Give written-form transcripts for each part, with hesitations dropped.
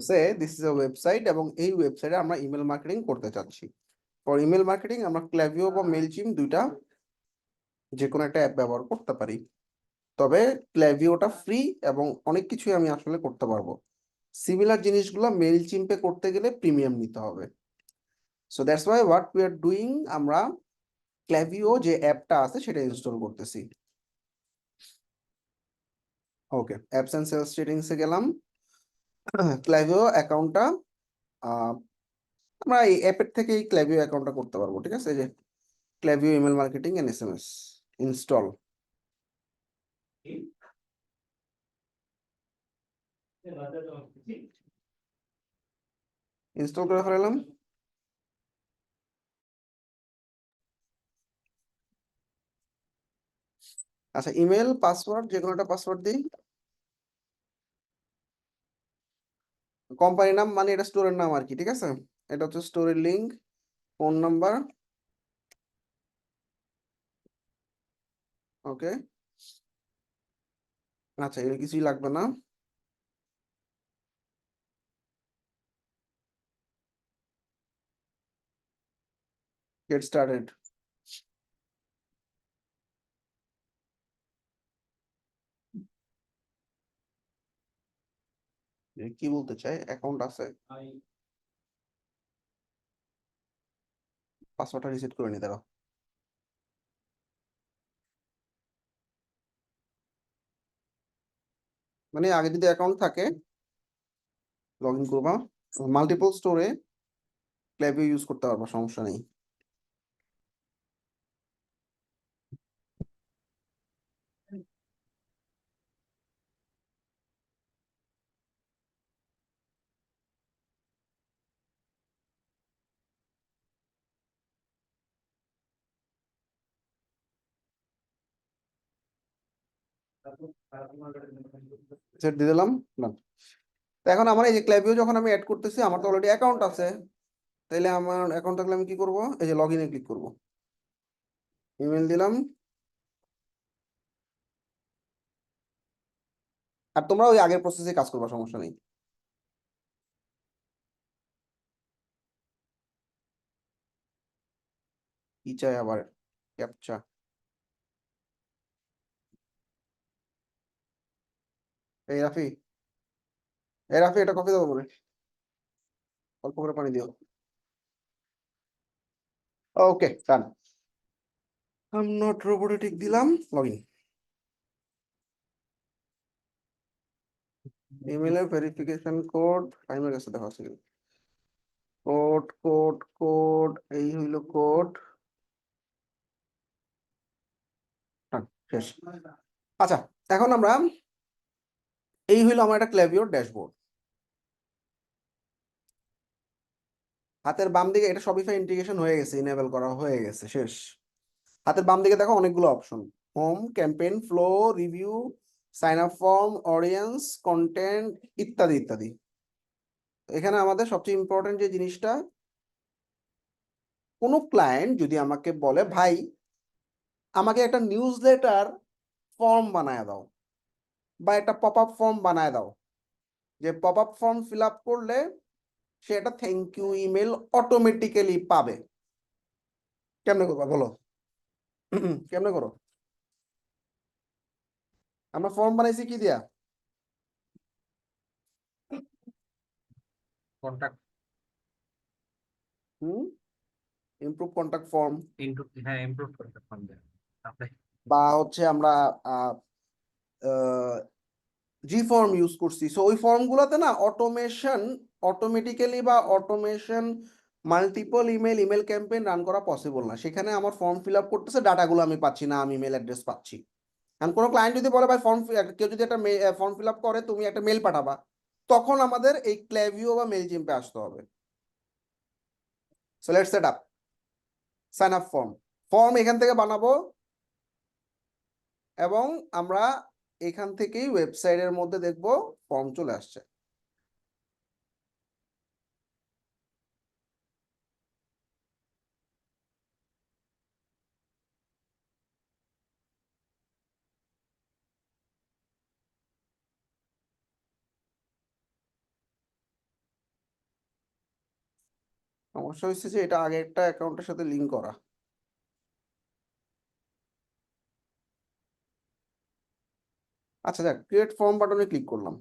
Say this is a website এবং এই ওয়েবসাইটে আমরা ইমেল মার্কেটিং করতে চাচ্ছি। ফর ইমেল মার্কেটিং আমরা ক্ল্যাভিও বা মেইলচিম দুইটা যে কোনো একটা অ্যাপ ব্যবহার করতে পারি। তবে ক্ল্যাভিওটা ফ্রি এবং অনেক কিছুই আমি আসলে করতে পারবো। সিমিলার জিনিসগুলো মেইলচিম্পে করতে গেলে প্রিমিয়াম নিতে হবে। So that's why what we are doing, আমরা ক্ল্যাভিও যে অ্যাপটা আছে সেটা ইনস্টল করতেছি। ওকে, অ্যাপস এন্ড সেলস সেটিংসে গেলাম। ক্ল্যাভিও অ্যাকাউন্টটা আমরা এই অ্যাপের থেকে এই ক্ল্যাভিও অ্যাকাউন্টটা করতে পারবো। ঠিক আছে, এই যে Klaviyo email marketing and SMS install. Install করে ফেলাম। আচ্ছা, ইমেল পাসওয়ার্ড যে কোনো একটা পাসওয়ার্ড দিই। কোম্পানি নাম মানে এটা স্টোরের নাম আর কি। ঠিক আছে, এটা হচ্ছে স্টোরের লিঙ্ক। Phone number. ওকে, আচ্ছা এর কিছুই লাগবে না। Get started. কি বলতে চাই, অ্যাকাউন্ট আছে, পাসওয়ার্ডটা রিসেট করে নি দাঁড়াও। মানে আগে যদি অ্যাকাউন্ট থাকে লগ ইন করবা, মাল্টিপল স্টোরে ক্ল্যাভিও ইউজ করতে পারবা, সমস্যা নেই। সেট দিয়ে দিলাম না। তো এখন আমার এই যে ক্ল্যাভিও যখন আমি অ্যাড করতেছি, আমার তো অলরেডি অ্যাকাউন্ট আছে। তাইলে আমার অ্যাকাউন্ট থাকলে আমি কি করব, এই যে লগ ইনে ক্লিক করব, ইমেল দিলাম। আর তোমরা ওই আগের প্রসেসে কাজ করবা, সমস্যা নেই। কি চাই আবার, ক্যাপচা। এই রাফি, এই রাফি এটা কফি দেবো বলে, অল্প করে পানি দিও। ওকে ডান। আই এম নট রোবোটিক দিলাম, লগ ইন। ইমেলের ভেরিফিকেশন কোড টাইমের কাছে দেখা আছে। কোড কোড কোড, এই হইলো কোড। শেষ। আচ্ছা, এখন আমরা, এই হইলো আমার একটা ক্ল্যাভিওর ড্যাশবোর্ড। হাতের বাম দিকে এটা শপিফাই ইন্টিগ্রেশন হয়ে গেছে, ইনেবল করা হয়ে গেছে, শেষ। হাতের বাম দিকে দেখো অনেকগুলো option, home, campaign, flow, review, sign up form, audience, content, ইত্যাদি ইত্যাদি। এখানে আমাদের সবচেয়ে ইম্পর্টেন্ট যে জিনিসটা, কোনো ক্লায়েন্ট যদি আমাকে বলে ভাই আমাকে একটা নিউজ লেটার ফর্ম বানায় দাও বা একটা পপ আপ ফর্ম বানায় দাও, যে pop up form fill up করলে সে একটা থ্যাংক ইউ ইমেল অটোমেটিক্যালি পাবে। কেমনে করবা বলো? কেমনে করো? আমরা ফর্ম বানাইছি কি দিয়া? কন্টাক্ট। হুম, ইমপ্রুভ কন্টাক্ট ফর্ম, হ্যাঁ, ইমপ্রুভ করতে পারবে আপনি। বা হচ্ছে আমরা জি ফর্ম ইউজ করছি। সো ওই ফর্মগুলোতে না অটোমেশন, অটোমেটিক্যালি বা automation multiple email email campaign run করা পসিবল না। সেখানে আমার ফর্ম ফিল আপ করতেছে, ডাটাগুলো আমি পাচ্ছি না, আমি ইমেল অ্যাড্রেস পাচ্ছি। এখন কোনো ক্লায়েন্ট যদি বলে ভাই ফর্ম, কেউ যদি একটা ফর্ম ফিল আপ করে তুমি একটা মেল পাঠাবা, তখন আমাদের এই ক্ল্যাভিও বা মেল জিম্পে আসতে হবে। So let's set up sign up form. Form এখান থেকে বানাবো এবং আমরা এখান থেকেই ওয়েবসাইটের মধ্যে দেখবো ফর্ম চলে আসছে। সমস্যা হচ্ছে যে এটা আগে একটা অ্যাকাউন্টের সাথে লিঙ্ক করা। আচ্ছা যাক, ক্রিয়েট ফর্ম বাটনে ক্লিক করলাম।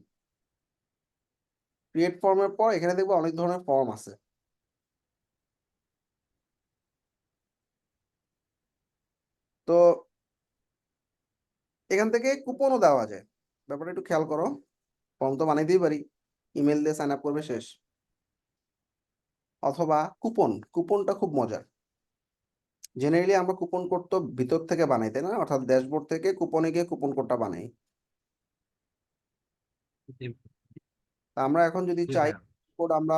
ক্রিয়েট ফর্মের পর এখানে দেখবো অনেক ধরনের ফর্ম আছে। তো এখান থেকে কুপনও দেওয়া যায়, ব্যাপারটা একটু খেয়াল করো। ফর্ম তো বানাইতেই পারি, ইমেল দিয়ে সাইন আপ করবে শেষ। অথবা কুপনটা খুব মজার। জেনারেলি আমরা কুপন কোড তো ভিতর থেকে বানাই, তাই না? অর্থাৎ ড্যাশবোর্ড থেকে কুপনে গিয়ে কুপন কোডটা বানাই। জি তা আমরা এখন যদি জি চাই ভাইয়া। কোড আমরা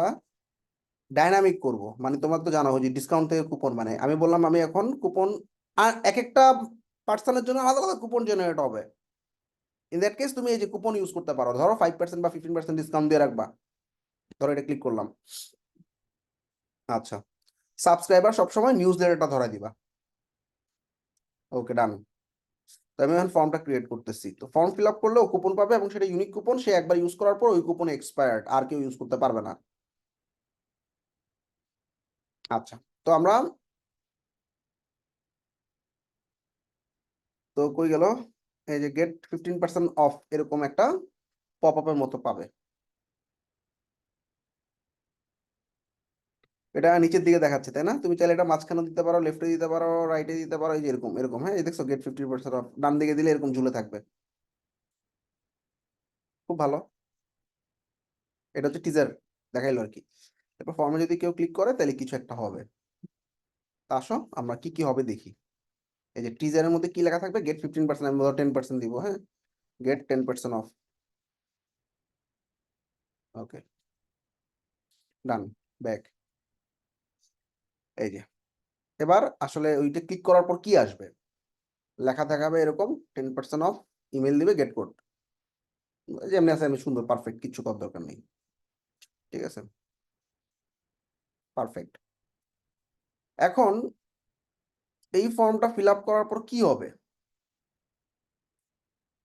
ডাইনামিক করব, মানে তোমার তো জানো যে ডিসকাউন্ট থেকে কুপন বানাই, আমি বললাম আমি এখন কুপন, আর এক একটা পার্সনের জন্য আলাদা আলাদা কুপন জেনারেট হবে। ইন দ্যাট কেস তুমি এই যে কুপন ইউজ করতে পারো, ধরো 5% বা 15% ডিসকাউন্ট দিয়ে রাখবা। ধরো এটা ক্লিক করলাম। আচ্ছা, সাবস্ক্রাইবার সবসময় নিউজ লেটারটা ধরা দিবা। ওকে, ডান। তো আমি এখন ফর্মটা ক্রিয়েট করতেছি। তো ফর্ম ফিল আপ করলেও কুপন পাবে এবং সেটা ইউনিক কুপন, সে একবার ইউজ করার পর ওই কুপন এক্সপায়ার্ড, আর কেউ ইউজ করতে পারবে না। আচ্ছা, তো আমরা, তো কই গেল, এই যে গেট 15% অফ এরকম একটা পপ আপের মতো পাবে। এটা নিচের দিকে দেখাচ্ছে, তাই না? তুমি চাইলে এটা মাঝখানে দিতে পারো, লেফটে দিতে পারো, রাইটে দিতে পারো, এই যে এরকম এরকম। হ্যাঁ, এই দেখছো গেট 50% অফ, ডান দিকে দিলে এরকম ঝুলে থাকবে। খুব ভালো। এটা হচ্ছে টিজার, দেখাইলো আর কি। এরপর ফর্মে যদি কেউ ক্লিক করে তাহলে কিছু একটা হবে। তা আসো আমরা কি কি হবে দেখি। এই যে টিজারের মধ্যে কি লেখা থাকবে, গেট 15%, আমি 10% দিব। হ্যাঁ, get 10% off. Okay, done, back. এই যে এবার আসলে ওইটা ক্লিক করার পর কি আসবে, লেখা দেখাবে এরকম 10% অফ, ইমেল দিবে, গেট কোড। যেমনি আছে আমি সুন্দর পারফেক্ট, কিচ্ছু করার দরকার নেই। ঠিক আছে, পারফেক্ট। এখন এই ফর্মটা ফিল আপ করার পর কি হবে,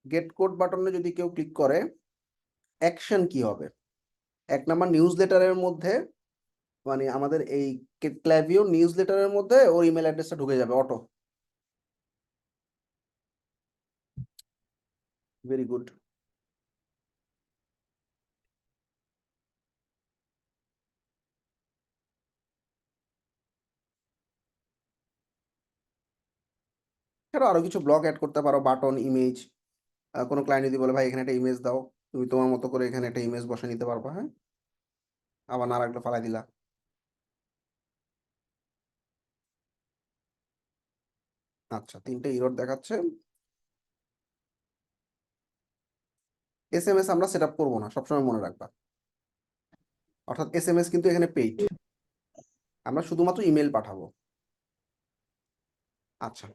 গেট কোড বাটনে যদি কেউ ক্লিক করে অ্যাকশন কি হবে। 1 নাম্বার, নিউজ লেটারের মধ্যে, মানে আমাদের এই ক্ল্যাভিও নিউজ লেটারের মধ্যে ওর ইমেল অ্যাড্রেসটা ঢুকে যাবে অটো। Very good. এছাড়া আরো কিছু ব্লগ অ্যাড করতে পারো, বাটন, ইমেজ। কোনো ক্লায়েন্ট যদি বলে ভাই এখানে একটা ইমেজ দাও, তুমি তোমার মতো করে এখানে একটা ইমেজ বসে নিতে পারবা। হ্যাঁ, আবার না রাখলে ফালাই দিলা। আচ্ছা, 3টে ইরর দেখাচ্ছে। SMS আমরা সেট আপ করবো না, সবসময় মনে রাখবা। অর্থাৎ SMS কিন্তু এখানে পেইড, আমরা শুধুমাত্র ইমেল পাঠাবো। আচ্ছা,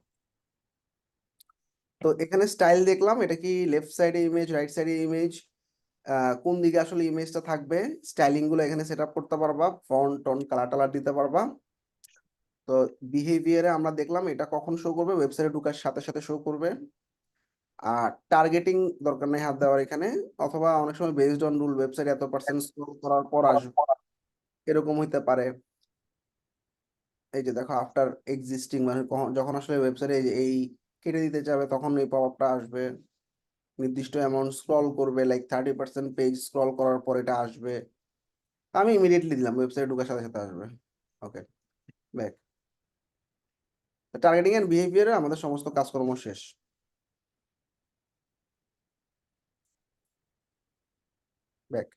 তো এখানে স্টাইল দেখলাম, এটা কি লেফট সাইডে ইমেজ, রাইট সাইডে ইমেজ, কোন দিকে আসলে ইমেজটা থাকবে, স্টাইলিং গুলো এখানে সেট আপ করতে পারবা, ফন্ট টোন কালার টালার দিতে পারবা। তো বিহেভিয়ারে আমরা দেখলাম এটা কখন শো করবে, ওয়েবসাইটে ঢোকার সাথে সাথে শো করবে। আর টার্গেটিং দরকার নেই হাত দেওয়ার এখানে, অথবা অনেক সময় বেসড অন রুল ওয়েবসাইট এত পার্সেন্ট স্ক্রল করার পর আসবে, এরকম হইতে পারে। এই যে দেখো আফটার এক্সিস্টিং, মানে যখন আসলে ওয়েবসাইটে এই কেটে দিতে যাবে তখন এই পপ আপটা আসবে। নির্দিষ্ট অ্যামাউন্ট স্ক্রল করবে, লাইক 30% পেজ স্ক্রল করার পর এটা আসবে। আমি ইমিডিয়েটলি দিলাম, ওয়েবসাইটে ঢোকার সাথে সাথে আসবে। ওকে, ব্যাক। টার্গেটিং এন্ড বিহেভিয়ারে আমাদের সমস্ত কাজকর্ম শেষ। ব্যাক।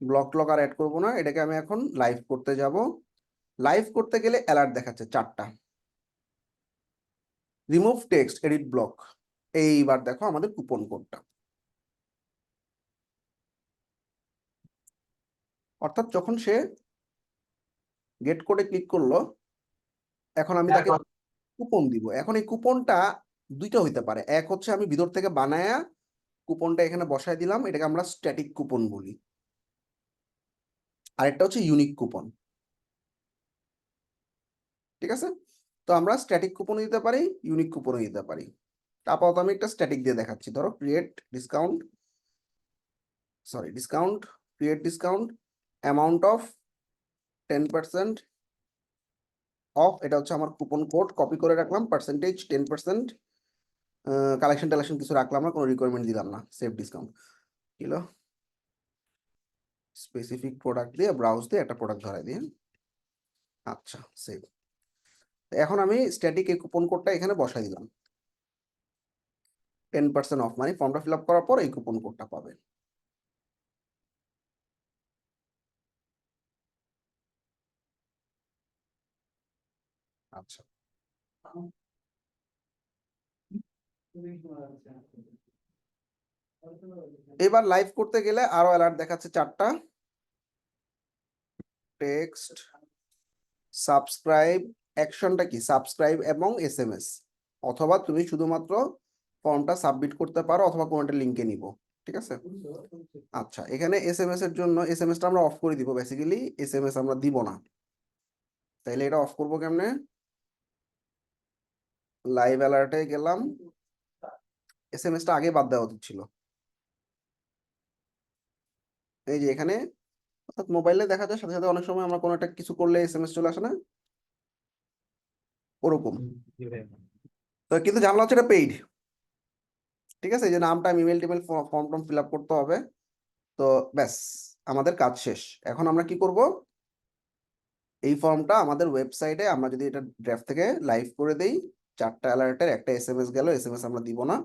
ব্লক টক আর অ্যাড করবো না, এটাকে আমি এখন লাইভ করতে যাব। লাইভ করতে গেলে অ্যালার্ট দেখাচ্ছে 4টা। Remove text, edit block. এইবার দেখো আমাদের কুপন কোডটা, অর্থাৎ যখন সে গেট কোডে ক্লিক করলো, এখন আমি তাকে কুপন দিব। এখন এই কুপনটা দুইটা হইতে পারে, এক হচ্ছে আমি ভিতর থেকে বানায়া কুপনটা এখানে বসায় দিলাম, এটাকে আমরা স্ট্যাটিক কুপন বলি। আরেকটা হচ্ছে ইউনিক কুপন। ঠিক আছে, তো আমরা স্ট্যাটিক কুপন দিতে পারি, ইউনিক কুপনও দিতে পারি। আপাতত আমি একটা স্ট্যাটিক দিয়ে দেখাচ্ছি। ধরো create discount, create discount amount of 10% of, এটা হচ্ছে আমার কুপন কোড, কপি করে রাখলাম, পার্সেন্টেজ 10%, কালেকশন টালেকশন কিছু রাখলাম না, কোনো রিকোয়ারমেন্ট দিলাম না, save discount kilo specific product দিয়ে ব্রাউজ দিয়ে একটা প্রোডাক্ট ধরাই দিয়ে, আচ্ছা সেভ। এখন আমি স্ট্যাটিক এই কুপন কোডটা এখানে বসাই দিলাম, 10% অফ, মানে ফর্মটা ফিল আপ করার পর এই কুপন কোডটা পাবে। আচ্ছা, এবার লাইভ করতে গেলে আরো অ্যালার্ট দেখাচ্ছে 4টা, টেক্সট, সাবস্ক্রাইব, অ্যাকশনটা কি সাবস্ক্রাইব এবং এসএমএস, অথবা তুমি শুধুমাত্র ফর্মটা সাবমিট করতে পারো অথবা কোনো একটা লিঙ্কে নিব, ঠিক আছে। আচ্ছা, এখানে এসএমএস এর জন্য এসএমএসটা আমরা অফ করে দিব, বেসিক্যালি এসএমএস আমরা দিব না, তাইলে এটা অফ করবো কেমনে? লাইভ অ্যালার্টে গেলাম, এসএমএসটা আগে বাদ দেওয়া উচিত ছিল, এই যে এখানে, অর্থাৎ মোবাইলে দেখা যায় সাথে সাথে অনেক সময় আমরা কোনো একটা কিছু করলে এসএমএস চলে আসে না, ওরকম। জি ভাইয়া। তো কিন্তু ঝামেলা হচ্ছে এটা পেইড, ঠিক আছে, এই যে নামটা, ইমেল টিমেল ফর্ম টর্ম ফিল আপ করতে হবে। তো ব্যাস, আমাদের কাজ শেষ। এখন আমরা কি করব, এই ফর্মটা আমাদের ওয়েবসাইটে আমরা যদি এটা ড্রাফট থেকে লাইভ করে দেই, 4টা অ্যালার্টের একটা এসএমএস গেল, এসএমএস আমরা দিব না,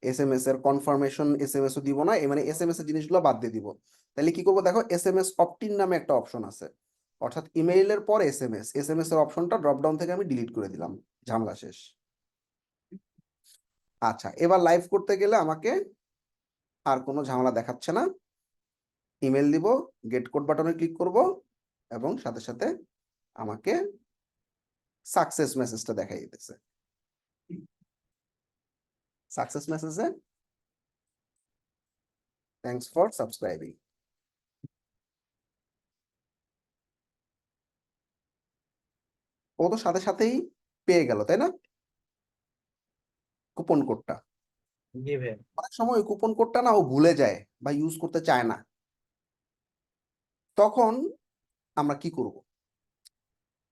এসএমএস এর কনফার্মেশন এসএমএসও দিব না, মানে এসএমএস এর জিনিসগুলো বাদ দিয়ে দিব। তাহলে কি করব, দেখো এসএমএস অপটিন নামে একটা অপশন আছে, অর্থাৎ ইমেইলের পর এসএমএস, এসএমএস এর অপশনটা ড্রপ ডাউন থেকে আমি ডিলিট করে দিলাম, ঝামেলা শেষ। আচ্ছা, এবার লাইভ করতে গেলে আমাকে আর কোনো ঝামেলা দেখাচ্ছে না, ইমেল দিব, গেট কোড বাটনে ক্লিক করব এবং সাথে সাথে আমাকে সাকসেস মেসেজটা দেখাই দিতেছে। সাকসেস মেসেজে থ্যাঙ্কস ফর সাবস্ক্রাইবিং, ও তো সাথে সাথেই পেয়ে গেল, তাই না, কুপন কোডটা। জি ভাইয়া। অনেক সময় ওই কুপন কোডটা না ও ভুলে যায় বা ইউজ করতে চায় না, তখন আমরা কি করব?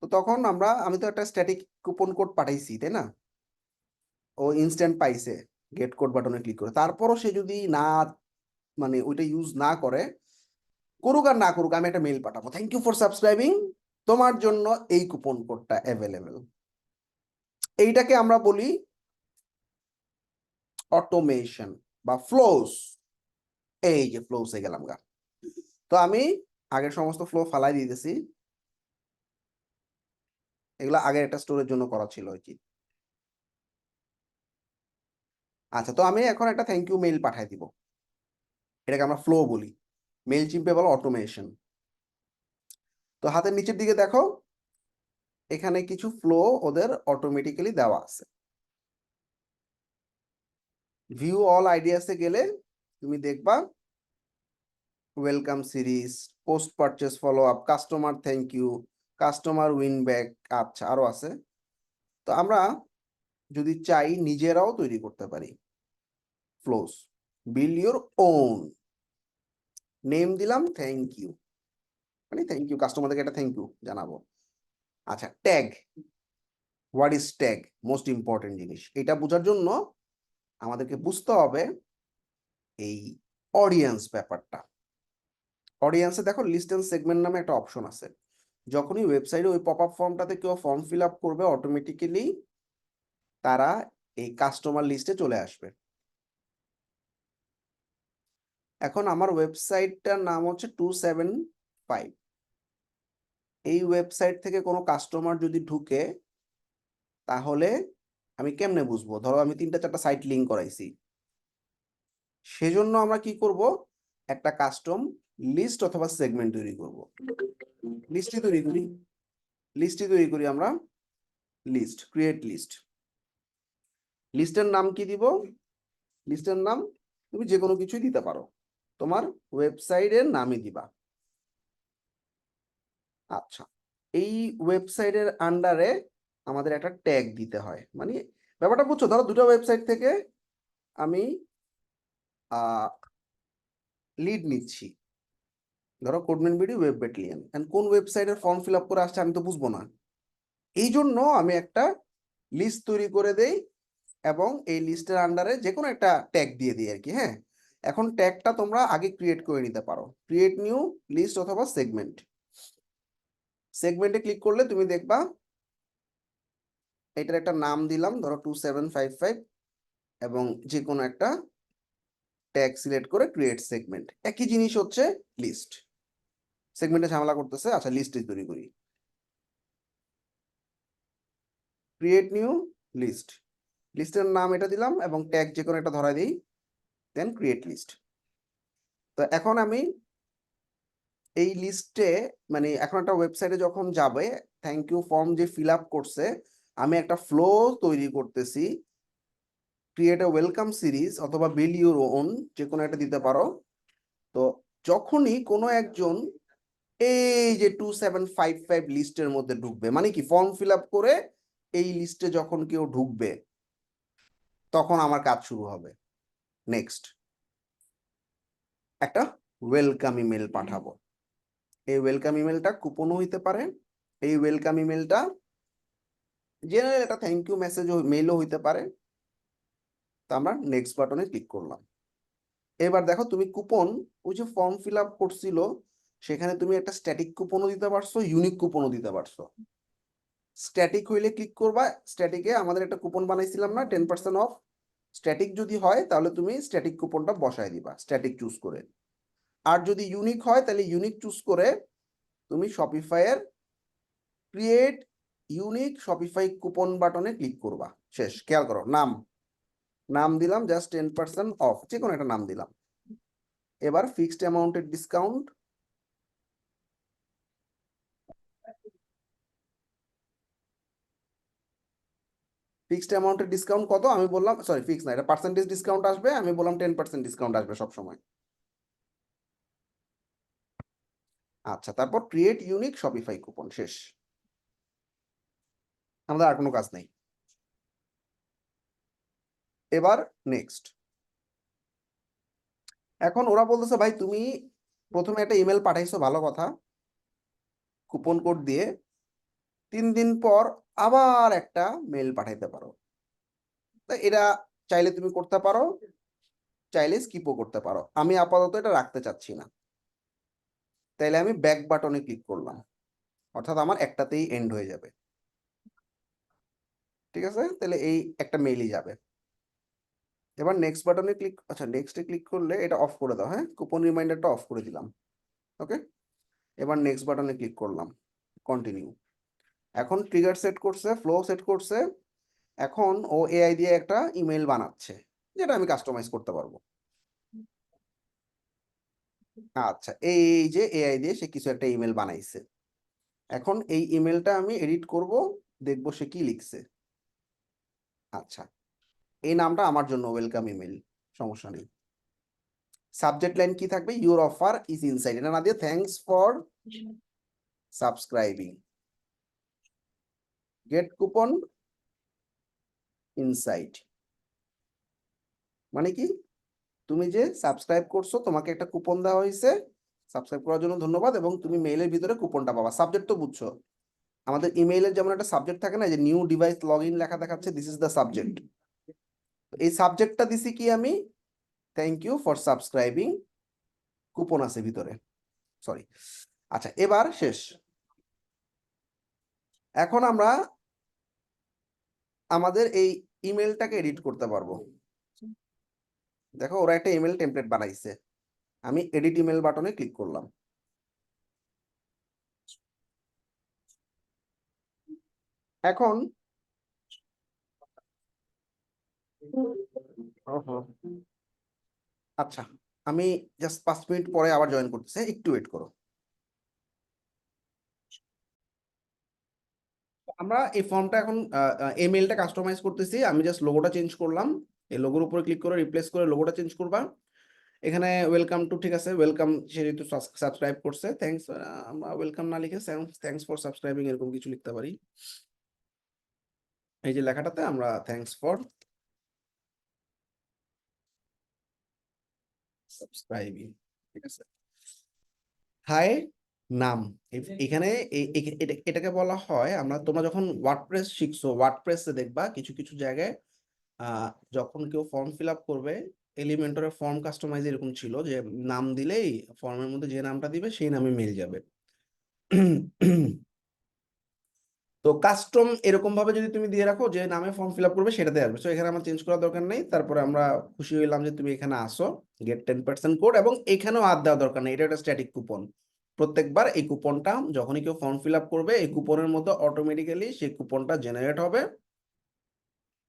তো তখন আমি তো একটা স্ট্যাটিক কুপন কোড পাঠাইছি, তাই না, ও ইনস্ট্যান্ট পাইছে গেট কোড বাটনে ক্লিক করে, তারপরও সে যদি না, মানে ওইটা ইউজ না করে, করুক আর না করুক, আমি একটা মেইল পাঠাবো, থ্যাংক ইউ ফর সাবস্ক্রাইবিং, তোমার জন্য এই কুপন কোডটা অ্যাভেলেবেল। এইটাকে আমরা বলি অটোমেশন বা ফ্লোস। এই যে ফ্লোসে গেলাম গা, তো আমি আগের সমস্ত ফ্লো ফালাই দিতেছি, এগুলো আগের একটা স্টোরের জন্য করা ছিল আর কি। আচ্ছা, তো আমি এখন একটা থ্যাংক ইউ মেইল পাঠাই দিব, এটাকে আমরা ফ্লো বলি, মেইল চিম্পে বলো অটোমেশন। তো হাতের নিচের দিকে দেখো, এখানে কিছু ফ্লো ওদের অটোমেটিক্যালি দেওয়া আছে। ভিউ অল আইডিয়াসে গেলে তুমি দেখবা welcome series, post purchase follow up, customer thank you, customer win back, আচ্ছা আরো আছে। তো আমরা যদি চাই নিজেরাও তৈরি করতে পারি flows, build your own, name দিলাম থ্যাংক ইউ, মানে থ্যাংক ইউ, কাস্টমারদেরকে একটা থ্যাংক ইউ জানাবো। আচ্ছা, tag, what is tag, most important জিনিস, এটা বোঝার জন্য আমাদেরকে বুঝতে হবে এই অডিয়েন্স ব্যাপারটা। অডিয়েন্সে দেখো লিস্ট এন্ড সেগমেন্ট নামে একটা অপশন আছে, যখনই ওয়েবসাইটে ওই পপ আপ ফর্মটাতে কেউ ফর্ম ফিল আপ করবে, অটোমেটিক্যালি তারা এই কাস্টমার লিস্টে চলে আসবে। এখন আমার ওয়েবসাইটটার নাম হচ্ছে 275, এই ওয়েবসাইট থেকে কোনো কাস্টমার যদি ঢুকে, তাহলে আমি কেমনে বুঝবো? ধরো আমি 3টা 4টা সাইট লিঙ্ক করাইছি, সেজন্য আমরা কি করব, একটা কাস্টম লিস্ট অথবা সেগমেন্ট তৈরি করব। লিস্টই তৈরি করি, আমরা লিস্ট, ক্রিয়েট লিস্ট। লিস্টের নাম কি দিব? লিস্টের নাম তুমি যে কোনো কিছুই দিতে পারো, তোমার ওয়েবসাইটের নামই দিবা। আচ্ছা, এই ওয়েবসাইটের আন্ডারে আমাদের একটা ট্যাগ দিতে হয়, মানে ব্যাপারটা বুঝছো, ধরো 2টা ওয়েবসাইট থেকে আমি লিড নিচ্ছি, ধরো কোডমেন বিডি ওয়েব ব্যাটালিয়ন, এন্ড কোন ওয়েবসাইটের ফর্ম ফিল আপ করে আসছে আমি তো বুঝবো না, এই জন্য আমি একটা লিস্ট তৈরি করে দেই এবং এই লিস্টের আন্ডারে যে কোনো একটা ট্যাগ দিয়ে দিই আর কি। হ্যাঁ, এখন ট্যাগটা তোমরা আগে ক্রিয়েট করে নিতে পারো, ক্রিয়েট নিউ লিস্ট অথবা সেগমেন্ট। সেগমেন্টে ক্লিক করলে তুমি দেখবা এটার একটা নাম দিলাম, ধরো 2755, এবং যে কোনো একটা ট্যাগ সিলেক্ট করে ক্রিয়েট সেগমেন্ট। একই জিনিস হচ্ছে লিস্ট, সেগমেন্টে ঝামেলা করতেছে। আচ্ছা, লিস্টে তৈরি করি, ক্রিয়েট নিউ লিস্ট, লিস্টের নাম এটা দিলাম এবং ট্যাগ যে কোনো একটা ধরাই দিই, দেন ক্রিয়েট লিস্ট। তো এখন আমি এই লিস্টে, মানে এখন একটা ওয়েবসাইটে যখন যাবে, থ্যাংক ইউ ফর্ম যে ফিল আপ করছে, আমি একটা ফ্লো তৈরি করতেছি, ক্রিয়েট এ ওয়েলকাম সিরিজ অথবা বিল্ড ইউর ওন, যে কোনো একটা দিতে পারো। তো যখনই কোনো একজন এই যে 2755 লিস্টের মধ্যে ঢুকবে, মানে কি ফর্ম ফিল আপ করে এই লিস্টে যখন কেউ ঢুকবে, তখন আমার কাজ শুরু হবে। নেক্সট, একটা ওয়েলকাম ইমেল পাঠাবো। এই ওয়েলকাম ইমেলটা কুপনও হইতে পারে, এই ওয়েলকাম ইমেলটা জেনারেল একটা থ্যাংক ইউ মেসেজ মেইলও হইতে পারে। তো আমরা নেক্সট বাটনে ক্লিক করলাম। এবার দেখো তুমি কুপন, ওই যে ফর্ম ফিল আপ করছিল সেখানে তুমি একটা স্ট্যাটিক কুপনও দিতে পারছো, ইউনিক কুপনও দিতে পারছো। স্ট্যাটিক হইলে ক্লিক করবা, স্ট্যাটিকে আমাদের একটা কুপন বানাইছিলাম না 10% অফ, স্ট্যাটিক যদি হয় তাহলে তুমি স্ট্যাটিক কুপনটা বসায় দিবা স্ট্যাটিক চুজ করে। আর যদি ইউনিক হয় তাহলে ইউনিক চুজ করে তুমি শপিফাইয়ের ক্রিয়েট ইউনিক শপিফাই কুপন বাটনে ক্লিক করবা। শেষ। খেয়াল করো, নাম নাম দিলাম জাস্ট 10% অফ, যে কোনো একটা নাম দিলাম। এবার ফিক্সড অ্যামাউন্টের ডিসকাউন্ট, ফিক্সড অ্যামাউন্টের ডিসকাউন্ট কত আমি বললাম, সরি ফিক্স না, এটা পার্সেন্টেজ ডিসকাউন্ট আসবে, আমি বললাম 10% ডিসকাউন্ট আসবে সব সময়। আচ্ছা, তারপর ক্রিয়েট ইউনিক শপিফাই কুপন। শেষ, আমাদের আর কোনো কাজ নেই। এবার নেক্সট, এখন ওরা বলতেছে ভাই তুমি প্রথমে একটা ইমেল পাঠাইছো, ভালো কথা, কুপন কোড দিয়ে, 3 দিন পর আবার একটা মেল পাঠাইতে পারো। তা এটা চাইলে তুমি করতে পারো, চাইলে স্কিপও করতে পারো। আমি আপাতত এটা রাখতে চাচ্ছি না, তাইলে আমি ব্যাক বাটনে ক্লিক করলাম, অর্থাৎ আমার একটাতেই এন্ড হয়ে যাবে। ঠিক আছে, তাহলে এই একটা মেইলই যাবে। এবার নেক্সট বাটনে ক্লিক, আচ্ছা নেক্সটে ক্লিক করলে এটা অফ করে দাও, হ্যাঁ কুপন রিমাইন্ডারটা অফ করে দিলাম। ওকে, এবার নেক্সট বাটনে ক্লিক করলাম, কন্টিনিউ। এখন ট্রিগার সেট করছে, ফ্লো সেট করছে, এখন ও এআই দিয়ে একটা ইমেল বানাচ্ছে, যেটা আমি কাস্টমাইজ করতে পারবো। আচ্ছা, এই যে এআই দিয়ে সে কিছু একটা ইমেল বানাইছে, এখন এই ইমেলটা আমি এডিট করব, দেখবো সে কি লিখছে। আচ্ছা, এই নামটা আমার জন্য ওয়েলকাম ইমেল, সমস্যা নেই। সাবজেক্ট লাইন কি থাকবে, ইউর অফার ইজ ইনসাইড, এটা না দিয়ে thanks for subscribing, get coupon inside, মানে কি তুমি যে সাবস্ক্রাইব করছো তোমাকে একটা কুপন দেওয়া হয়েছে, সাবস্ক্রাইব করার জন্য ধন্যবাদ, এবং তুমি মেইলের ভিতরে কুপনটা পাবা। সাবজেক্ট তো বুঝছো, আমাদের ইমেইলের যেমন একটা সাবজেক্ট থাকে না, যে নিউ ডিভাইস লগ ইন লেখা দেখাচ্ছে, দিস ইজ দ্য সাবজেক্ট। এই সাবজেক্টটা দিছি কি আমি, thank you for subscribing, coupon আছে ভিতরে, সরি। আচ্ছা, এবার শেষ। এখন আমরা আমাদের এই ইমেলটাকে এডিট করতে পারবো। দেখো ওরা একটা ইমেল টেমপ্লেট বানাইছে, আমি এডিট ইমেল বাটনে ক্লিক করলাম। এখন ওহো, আচ্ছা, আমি জাস্ট 5 মিনিট পরে আবার জয়েন করতেছি, একটু ওয়েট করো। আমরা এই ফর্মটা এখন এই মেলটা কাস্টমাইজ করতেছি, আমি জাস্ট লোগোটা চেঞ্জ করলাম, এই লোগোর উপরে ক্লিক করে রিপ্লেস করে লোগোটা চেঞ্জ করবা। এখানে ওয়েলকাম টু, ঠিক আছে, ওয়েলকাম, সে যেহেতু সাবস্ক্রাইব করছে, থ্যাঙ্কস, আমরা ওয়েলকাম না লিখে থ্যাঙ্কস ফর সাবস্ক্রাইবিং এরকম কিছু লিখতে পারি। এই যে লেখাটাতে আমরা থ্যাঙ্কস ফর সাবস্ক্রাইবিং, ঠিক আছে। হাই নাম। এখানে এটাকে বলা হয়, তোমরা যখন ওয়ার্ডপ্রেস শিখছো, ওয়ার্ডপ্রেসে দেখবা কিছু কিছু জায়গায় যখন কেউ ফর্ম ফিল আপ করবে, এলিমেন্টরের ফর্ম কাস্টমাইজ এরকম ছিল যে নাম দিলেই ফর্মের মধ্যে যে নামটা দিবে সেই নামে মেল যাবে। তো কাস্টম এরকম ভাবে যদি তুমি দিয়ে রাখো যে নামে ফর্ম ফিল আপ করবে সেটাতে আসবে, তো এখানে আমার চেঞ্জ করার দরকার নেই। তারপরে আমরা খুশি হইলাম যে তুমি এখানে আসো, গেট 10% কোড, এবং এখানেও আর দেওয়ার দরকার নেই, এটা একটা স্ট্যাটিক কুপন। প্রত্যেকবার এই কুপনটা যখনই কেউ ফর্ম ফিল আপ করবে এই কুপনের মধ্যে অটোমেটিক্যালি সেই কুপনটা জেনারেট হবে,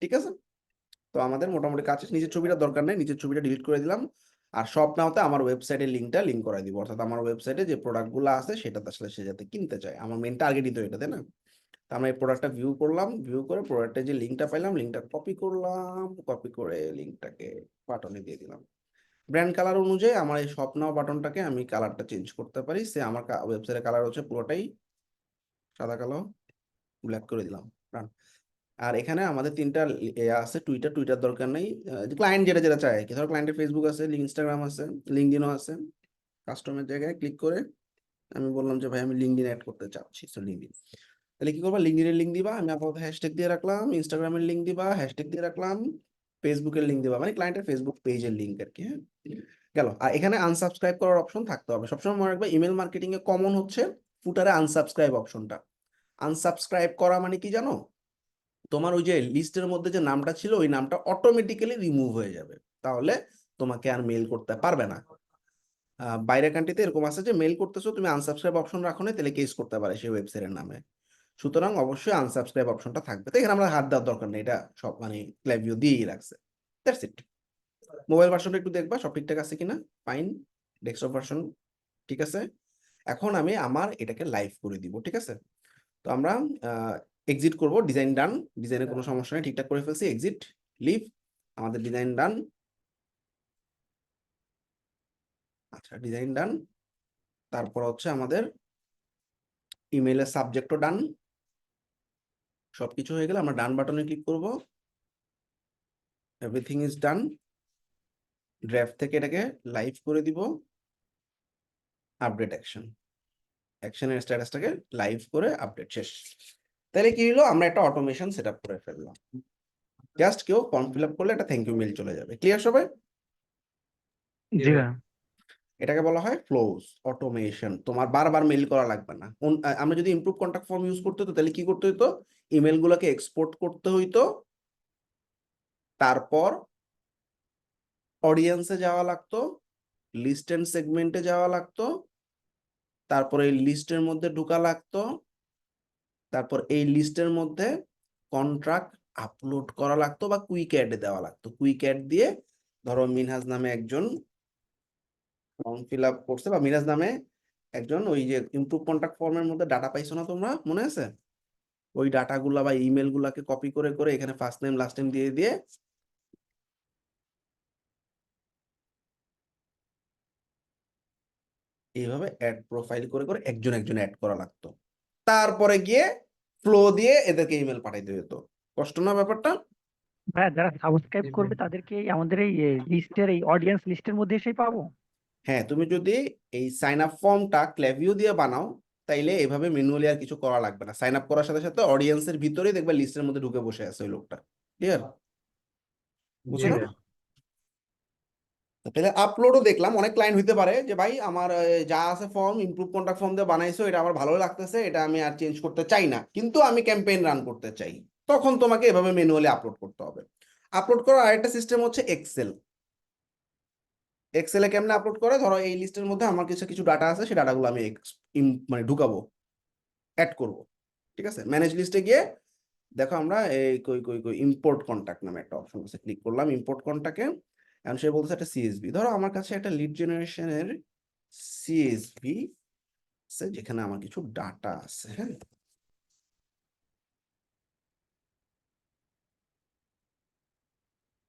ঠিক আছে? তো আমাদের মোটামুটি কাছে, নিচের ছবিটা দরকার নেই, নিচের ছবিটা ডিলিট করে দিলাম। আর শপ নাওতে আমার ওয়েবসাইটের লিঙ্ক করে দিব, অর্থাৎ আমার ওয়েবসাইটে যে প্রোডাক্টগুলো আছে সেটা আসলে সে যাতে কিনতে চায়, আমার মেন টার্গেটই তো এটা, তাই না? তো আমরা এই প্রোডাক্টটা ভিউ করলাম, ভিউ করে প্রোডাক্টের যে লিঙ্কটা পাইলাম, লিঙ্কটা কপি করলাম, কপি করে লিঙ্কটাকে বাটনে দিয়ে দিলাম। ব্র্যান্ড কালার অনুযায়ী আমার এই শপ নাও বাটনটাকে আমি কালারটা চেঞ্জ করতে পারি, সে আমার ওয়েবসাইটের কালার হচ্ছে পুরোটাই সাদা কালো, ব্ল্যাক করে দিলাম। Done। আর এখানে আমাদের তিনটা আছে, টুইটার দরকার নেই, ক্লায়েন্ট যেটা যেটা চায়, কি ধরো ক্লায়েন্টের ফেসবুক আছে, ইনস্টাগ্রাম আছে, লিঙ্কডিনও আছে। কাস্টমের জায়গায় ক্লিক করে আমি বললাম যে ভাই আমি লিঙ্কডিন অ্যাড করতে চাচ্ছি, সো লিঙ্কডিন। তাহলে কি করবা, লিঙ্কডিনের লিঙ্ক দিবা, আমি আপাতত হ্যাশট্যাগ দিয়ে রাখলাম, ইনস্টাগ্রামের লিঙ্ক দিবা, হ্যাশট্যাগ দিয়ে রাখলাম, ফেসবুকের লিঙ্ক দিবা, মানে ক্লায়েন্টের ফেসবুক পেজের লিঙ্ক আর কি, হ্যাঁ? গেল। আর এখানে আনসাবস্ক্রাইব করার অপশন থাকতে হবে সবসময়, মনে রাখবে ইমেল মার্কেটিং এ কমন হচ্ছে ফুটারে আনসাবস্ক্রাইব অপশনটা। আনসাবস্ক্রাইব করা মানে কি জানো, তোমার ওই যে লিস্টের মধ্যে যে নামটা ছিল ওই নামটা অটোমেটিক্যালি রিমুভ হয়ে যাবে, তাহলে তোমাকে আর মেল করতে পারবে না। বাইরের কান্ট্রিতে এরকম আছে যে মেল করতেছো, তুমি আনসাবস্ক্রাইব অপশন রাখো না, তাহলে কেস করতে পারে সেই ওয়েবসাইটের নামে। সুতরাং অবশ্যই আনসাবস্ক্রাইব অপশনটা থাকবে, তো এখানে আমরা হাত দেওয়ার দরকার নেই, এটা সব মানে ক্লাভিও দিয়েই রাখছে। That's it. মোবাইল ভার্সনটা একটু দেখবা সব ঠিকঠাক আছে কিনা, ফাইন। ডেস্কটপ ভার্সন ঠিক আছে। এখন আমি আমার এটাকে লাইভ করে দিব, ঠিক আছে? তো আমরা এক্সিট করব, ডিজাইন ডান, ডিজাইনের কোনো সমস্যা নেই, ঠিকঠাক করে ফেলছি, এক্সিট, লিভ, আমাদের ডিজাইন ডান। আচ্ছা, ডিজাইন ডান। তারপর হচ্ছে আমাদের ইমেইলের সাবজেক্টও ডান, সবকিছু হয়ে গেলে আমরা ডান বাটনে ক্লিক করব, এভরিথিং ইজ ডান। ড্রাফট থেকে এটাকে লাইভ করে দিব, আপডেট অ্যাকশন, অ্যাকশনের স্ট্যাটাসটাকে লাইভ করে আপডেট শেষ। তাহলে কি হলো, আমরা একটা অটোমেশন সেটআপ করে ফেললাম। জাস্ট কেউ ফর্ম ফিল আপ করলে একটা থ্যাংক ইউ মেল চলে যাবে। ক্লিয়ার সবাই? জি ভাই। এটাকে বলা হয় ক্লোজ অটোমেশন, তোমার বারবার মেল করা লাগবে না। আমরা যদি ইমপ্রুভ কন্টাক্ট ফর্ম ইউজ করতে হতো তাহলে কি করতে হতো, ইমেল গুলোকে এক্সপোর্ট করতে হইতো, তারপর অডিয়েন্সে যাওয়া লাগতো, লিস্ট এন্ড সেগমেন্টে যাওয়া লাগতো, তারপর এই লিস্টের মধ্যে ঢোকা লাগতো, তারপর এই লিস্টের মধ্যে কন্ট্রাক্ট আপলোড করা লাগতো বা কুইক অ্যাড দেওয়া লাগতো। কুইক অ্যাড দিয়ে ধরো মিনহাজ নামে একজন ফর্ম ফিল আপ করছে, বা মিরাজ নামে একজন, ওই যে ইমপ্রুভ কন্টাক্ট ফর্মের মধ্যে ডাটা পাইছো না তোমরা, মনে আছে? ওই ডাটাগুলা বা ইমেল গুলাকে কপি করে করে এখানে ফার্স্ট নেম লাস্ট নেম দিয়ে দিয়ে এইভাবে অ্যাড প্রোফাইল করে করে একজন একজন অ্যাড করা লাগতো, তারপরে গিয়ে ফ্লো দিয়ে এদেরকে ইমেল পাঠাইতে হতো। কষ্ট না ব্যাপারটা? ভাই যারা সাবস্ক্রাইব করবে তাদেরকে আমাদের এই লিস্টের এই অডিয়েন্স লিস্টের মধ্যে এসেই পাবো? হ্যাঁ, তুমি যদি এই সাইন আপ ফর্মটা ক্ল্যাভিও দিয়ে বানাও তাইলে এভাবে ম্যানুয়ালি আর কিছু করা লাগবে না, সাইন আপ করার সাথে সাথে অডিয়েন্সের ভিতরেই দেখবে লিস্টের মধ্যে ঢুকে বসে আছে ওই লোকটা। ক্লিয়ার? জি বুঝছো না? ভাই। তাহলে আপলোডও দেখলাম, অনেক ক্লায়েন্ট হইতে পারে যে ভাই আমার যা আছে ফর্ম ইমপ্রুভ কন্টাক্ট ফর্ম দিয়ে বানাইছো, এটা আমার ভালো লাগতেছে, এটা আমি আর চেঞ্জ করতে চাই না, কিন্তু আমি ক্যাম্পেইন রান করতে চাই, তখন তোমাকে এভাবে ম্যানুয়ালি আপলোড করতে হবে। আপলোড করার আরেকটা সিস্টেম হচ্ছে এক্সেল। এক্সেলে কেমনে আপলোড করে, ধরো এই লিস্টের মধ্যে আমার কিছু কিছু ডাটা আছে, সেই ডাটাগুলো আমি মানে ঢুকাবো, অ্যাড করব, ঠিক আছে? ম্যানেজ লিস্টে গিয়ে দেখো আমরা এই কই কই কই ইম্পোর্ট কন্টাক্ট নামে একটা অপশন আছে, ক্লিক করলাম ইম্পোর্ট কন্টাক্টে। এখন সে বলছে একটা সিএসভি, ধরো আমার কাছে একটা লিড জেনারেশনের সিএসভি আছে যেখানে আমার কিছু ডাটা আছে, হ্যাঁ?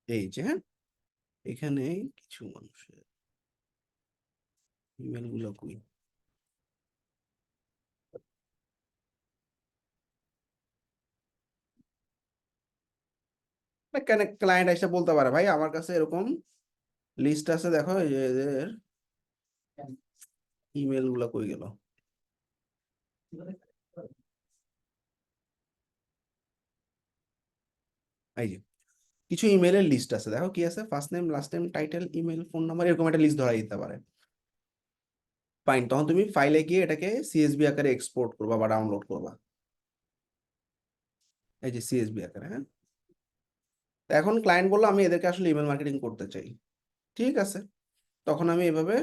এই যে, হ্যাঁ, এখানে কিছু মানুষের ইমেল গুলো কই, কেন ক্লায়েন্ট এসে বলতে পারে ভাই আমার কাছে এরকম লিস্ট আছে, দেখো এই যে এদের ইমেল গুলা কই গেল? এই যে কিছু ইমেলের লিস্ট আছে, দেখো কি আছে, first name, last name, title, email, phone number, এরকম একটা লিস্ট ধরা দিতে পারে। ফাইন, তখন তুমি ফাইলে গিয়ে এটাকে সিএসভি আকারে এক্সপোর্ট করবা বা ডাউনলোড করবা। এই যে সিএসভি আকারে, হ্যাঁ। তো এখন ক্লায়েন্ট বললো আমি এদেরকে আসলে ইমেল মার্কেটিং করতে চাই, ঠিক আছে। তখন আমি এভাবে,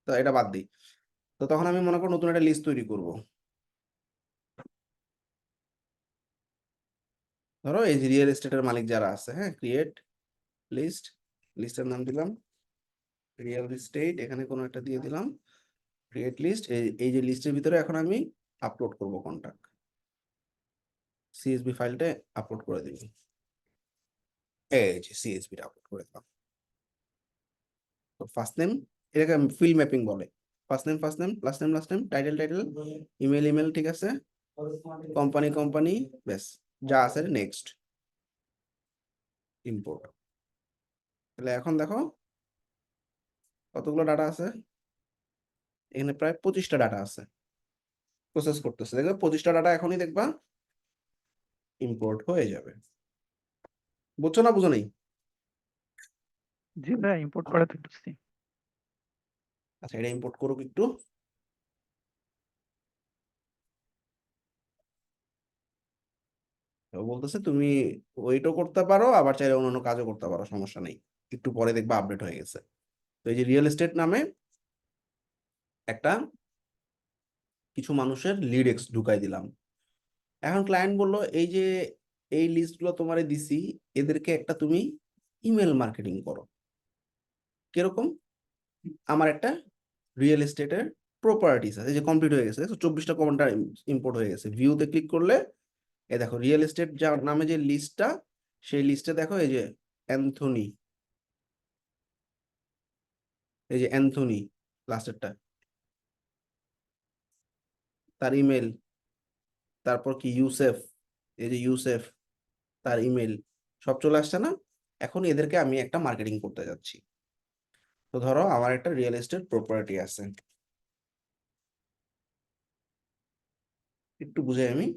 তো এটা বাদ দিই। তো তখন আমি মনে করো নতুন একটা লিস্ট তৈরি করব। ধরো এই যে রিয়েল এস্টেটের মালিক যারা আছে, হ্যাঁ, ক্রিয়েট লিস্ট, লিস্টের নাম দিলাম রিয়েল এস্টেট, এখানে কোনো একটা দিয়ে দিলাম ক্রিয়েট লিস্ট। এই যে লিস্টের ভিতরে এখন আমি আপলোড করব কন্টাক্ট, সিএসভি ফাইলটা আপলোড করে দিব। এই যে সিএসভি আপলোড করে দিলাম। তো ফার্স্ট নেম, এটাকে ফিল ম্যাপিং বলে। First name, last name, title, email, ঠিক আছে, কোম্পানি, ব্যাস, যা আছে নেক্সট, ইম্পোর্ট। তাহলে এখন দেখো কতগুলো ডাটা আছে, এখানে প্রায় 25টা ডাটা আছে, প্রসেস করতেছে, দেখবে 25টা ডাটা এখনই দেখবা ইম্পোর্ট হয়ে যাবে। বুঝছো না বুঝো নাই? জি ভাই, ইম্পোর্ট করা তো বুঝছি। আচ্ছা, এটা ইম্পোর্ট করুক একটু। তো বলতেছে তুমি ওইটাও করতে পারো, আবার চাইলে অন্যান্য কাজও করতে পারো, সমস্যা নেই, একটু পরে দেখবা আপডেট হয়ে গেছে। তো এই যে রিয়েল এস্টেট নামে একটা কিছু মানুষের লিড ঢুকাই দিলাম। এখন ক্লায়েন্ট বললো এই যে এই লিস্টগুলো তোমারে দিছি, এদেরকে একটা তুমি ইমেল মার্কেটিং করো। কিরকম? আমার একটা রিয়েল এস্টেটের প্রপার্টিস আছে, এই যে কমপ্লিট হয়ে গেছে, দেখো 24টা কমেন্টার ইম্পোর্ট হয়ে গেছে। ভিউতে ক্লিক করলে এই দেখো রিয়েল এস্টেট যার নামে যে লিস্টটা, সেই লিস্টে দেখো এই যে অ্যান্থনি, এই যে অ্যান্থনি লাস্টেরটা, তার ইমেল, তারপর কি ইউসেফ, এই যে ইউসেফ, তার ইমেল, সব চলে আসছে না? এখন এদেরকে আমি একটা মার্কেটিং করতে যাচ্ছি। তো ধরো আমার একটা রিয়েল এস্টেট প্রপার্টি আছে, একটু বুঝাই আমি।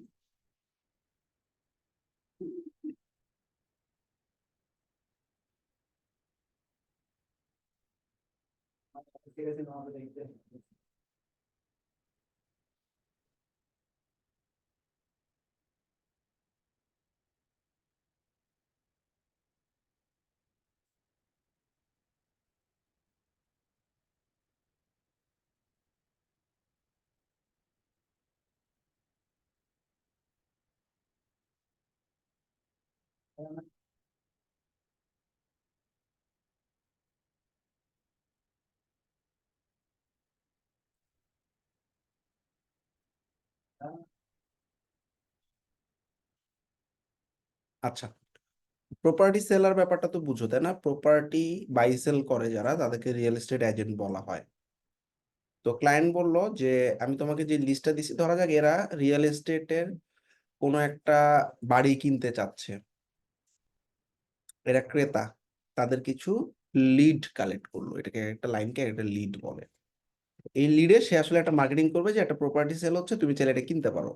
আচ্ছা, প্রপার্টি সেলার ব্যাপারটা তো বুঝো, তাই না? প্রপার্টি বাই সেল করে যারা, তাদেরকে রিয়েল এস্টেট এজেন্ট বলা হয়। তো ক্লায়েন্ট বললো যে আমি তোমাকে যে লিস্টটা দিচ্ছি, ধরা যাক এরা রিয়েল এস্টেটের কোনো একটা বাড়ি কিনতে চাচ্ছে, এরা ক্রেতা, তাদের কিছু লিড কালেক্ট করলো, এটাকে একটা লাইনকে একটা লিড বলে। এই লিডে সে আসলে একটা মার্কেটিং করবে যে একটা প্রপার্টি সেল হচ্ছে, তুমি চাইলে এটা কিনতে পারো।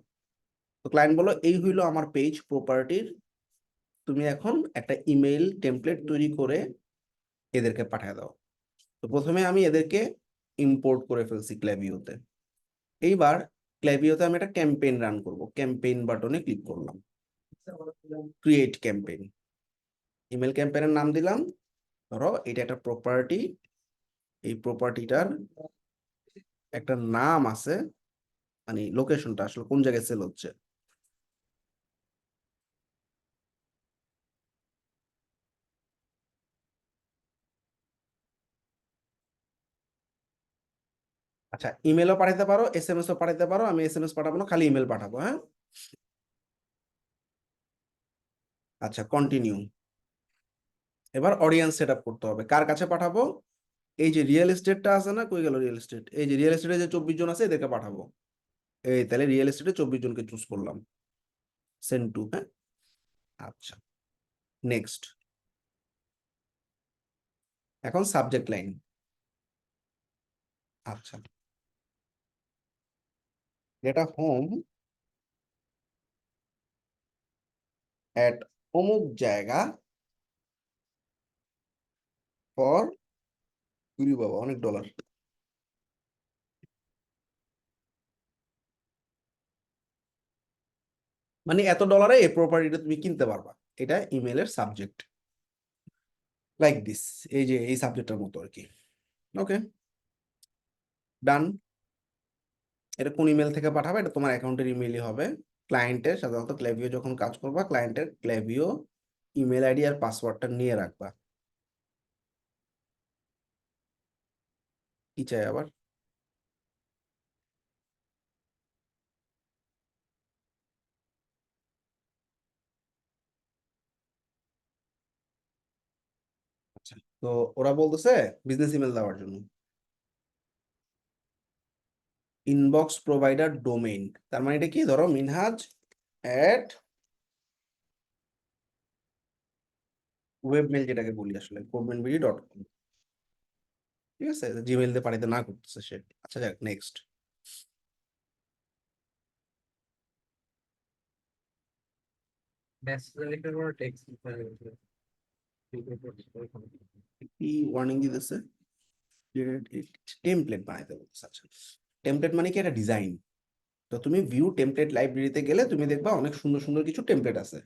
তো ক্লায়েন্ট বললো এই হইলো আমার পেজ প্রপার্টির, তুমি এখন একটা ইমেইল টেমপ্লেট তৈরি করে এদেরকে পাঠিয়ে দাও। তো প্রথমে আমি এদেরকে ইম্পোর্ট করে ফেলছি ক্ল্যাভিওতে। এইবার ক্ল্যাভিওতে আমি একটা ক্যাম্পেইন রান করব, ক্যাম্পেইন বাটনে ক্লিক করলাম, ক্রিয়েট ক্যাম্পেইন, ইমেল ক্যাম্পেইনের নাম দিলাম। ধরো এটা একটা প্রপার্টি, এই প্রপার্টিটার একটা নাম আছে, মানে লোকেশনটা আসলে কোন জায়গায় সেল হচ্ছে। আচ্ছা, ইমেলও পাঠাতে পারো, এসএমএস ও পাঠাতে পারো, আমি এসএমএস পাঠাবো না, খালি ইমেল পাঠাবো, হ্যাঁ। আচ্ছা, কন্টিনিউ। এবার অডিয়েন্স সেট আপ করতে হবে, কার কাছে পাঠাবো? এই যে রিয়েল এস্টেটটা আছে না, কই গেল রিয়েল এস্টেট, এই যে রিয়েল এস্টেটে যে 24 জন আছে এদেরকে পাঠাবো। এই তাহলে রিয়েল এস্টেটে 24 জনকে চুজ করলাম, সেন্ড টু, হ্যাঁ। আচ্ছা, নেক্সট। এখন সাবজেক্ট লাইন। আচ্ছা, ডেটা হোম অ্যাট অমুক জায়গা ফর বাবা অনেক ডলার। মানে এত ডলারে এই প্রপার্টিটা তুমি কিনতে পারবা, এটা ইমেলের সাবজেক্ট, লাইক দিস, এই যে এই সাবজেক্টের মতো আর কি। ওকে, ডান। এটা কোন ইমেল থেকে পাঠাবে? এটা তোমার অ্যাকাউন্টের ইমেলই হবে। ক্লায়েন্টের সাধারণত ক্ল্যাভিও যখন কাজ করবা, ক্লায়েন্টের ক্ল্যাভিও ইমেল আইডি আর পাসওয়ার্ডটা নিয়ে রাখবা। কি চাই আবার? আচ্ছা, তো ওরা বলতেছে বিজনেস ইমেল দেওয়ার জন্য ইনবক্স প্রোভাইডার ডোমেইন। তার মানে এটা কি? ধরো মিনহাজ এট ওয়েবমেল, যেটাকে বলি আসলে codemanbd.com। ঠিক আছে, জিমেইল দিয়ে পাঠাইতে না করতেছে সে। আচ্ছা, যাক, নেক্সট। কি ওয়ার্নিং দিতেছে? টেমপ্লেট বানাইতে বলতেছে। আচ্ছা, টেমপ্লেট মানে কি? একটা ডিজাইন। তো তুমি ভিউ টেমপ্লেট লাইব্রেরিতে গেলে তুমি দেখবা অনেক সুন্দর সুন্দর কিছু টেমপ্লেট আছে।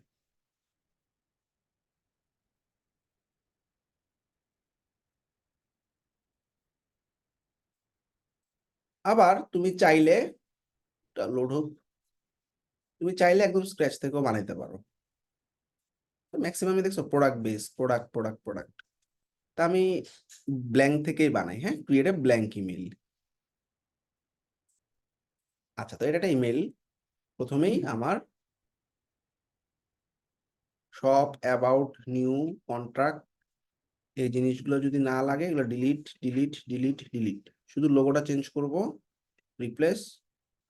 আবার তুমি চাইলে, লোড হোক, তুমি চাইলে একদম স্ক্র্যাচ থেকেও বানাইতে পারো। ম্যাক্সিমাম দেখছো product base, product product product. তা আমি ব্ল্যাঙ্ক থেকেই বানাই। হ্যাঁ, ক্রিয়েট এ ব্ল্যাঙ্ক ইমেল। আচ্ছা, তো এটা একটা ইমেল। প্রথমেই আমার শপ, অ্যাবাউট, নিউ, কন্ট্রাক্ট, এই জিনিসগুলো যদি না লাগে এগুলো ডিলিট ডিলিট ডিলিট ডিলিট। শুধু লোগোটা চেঞ্জ করব, রিপ্লেস।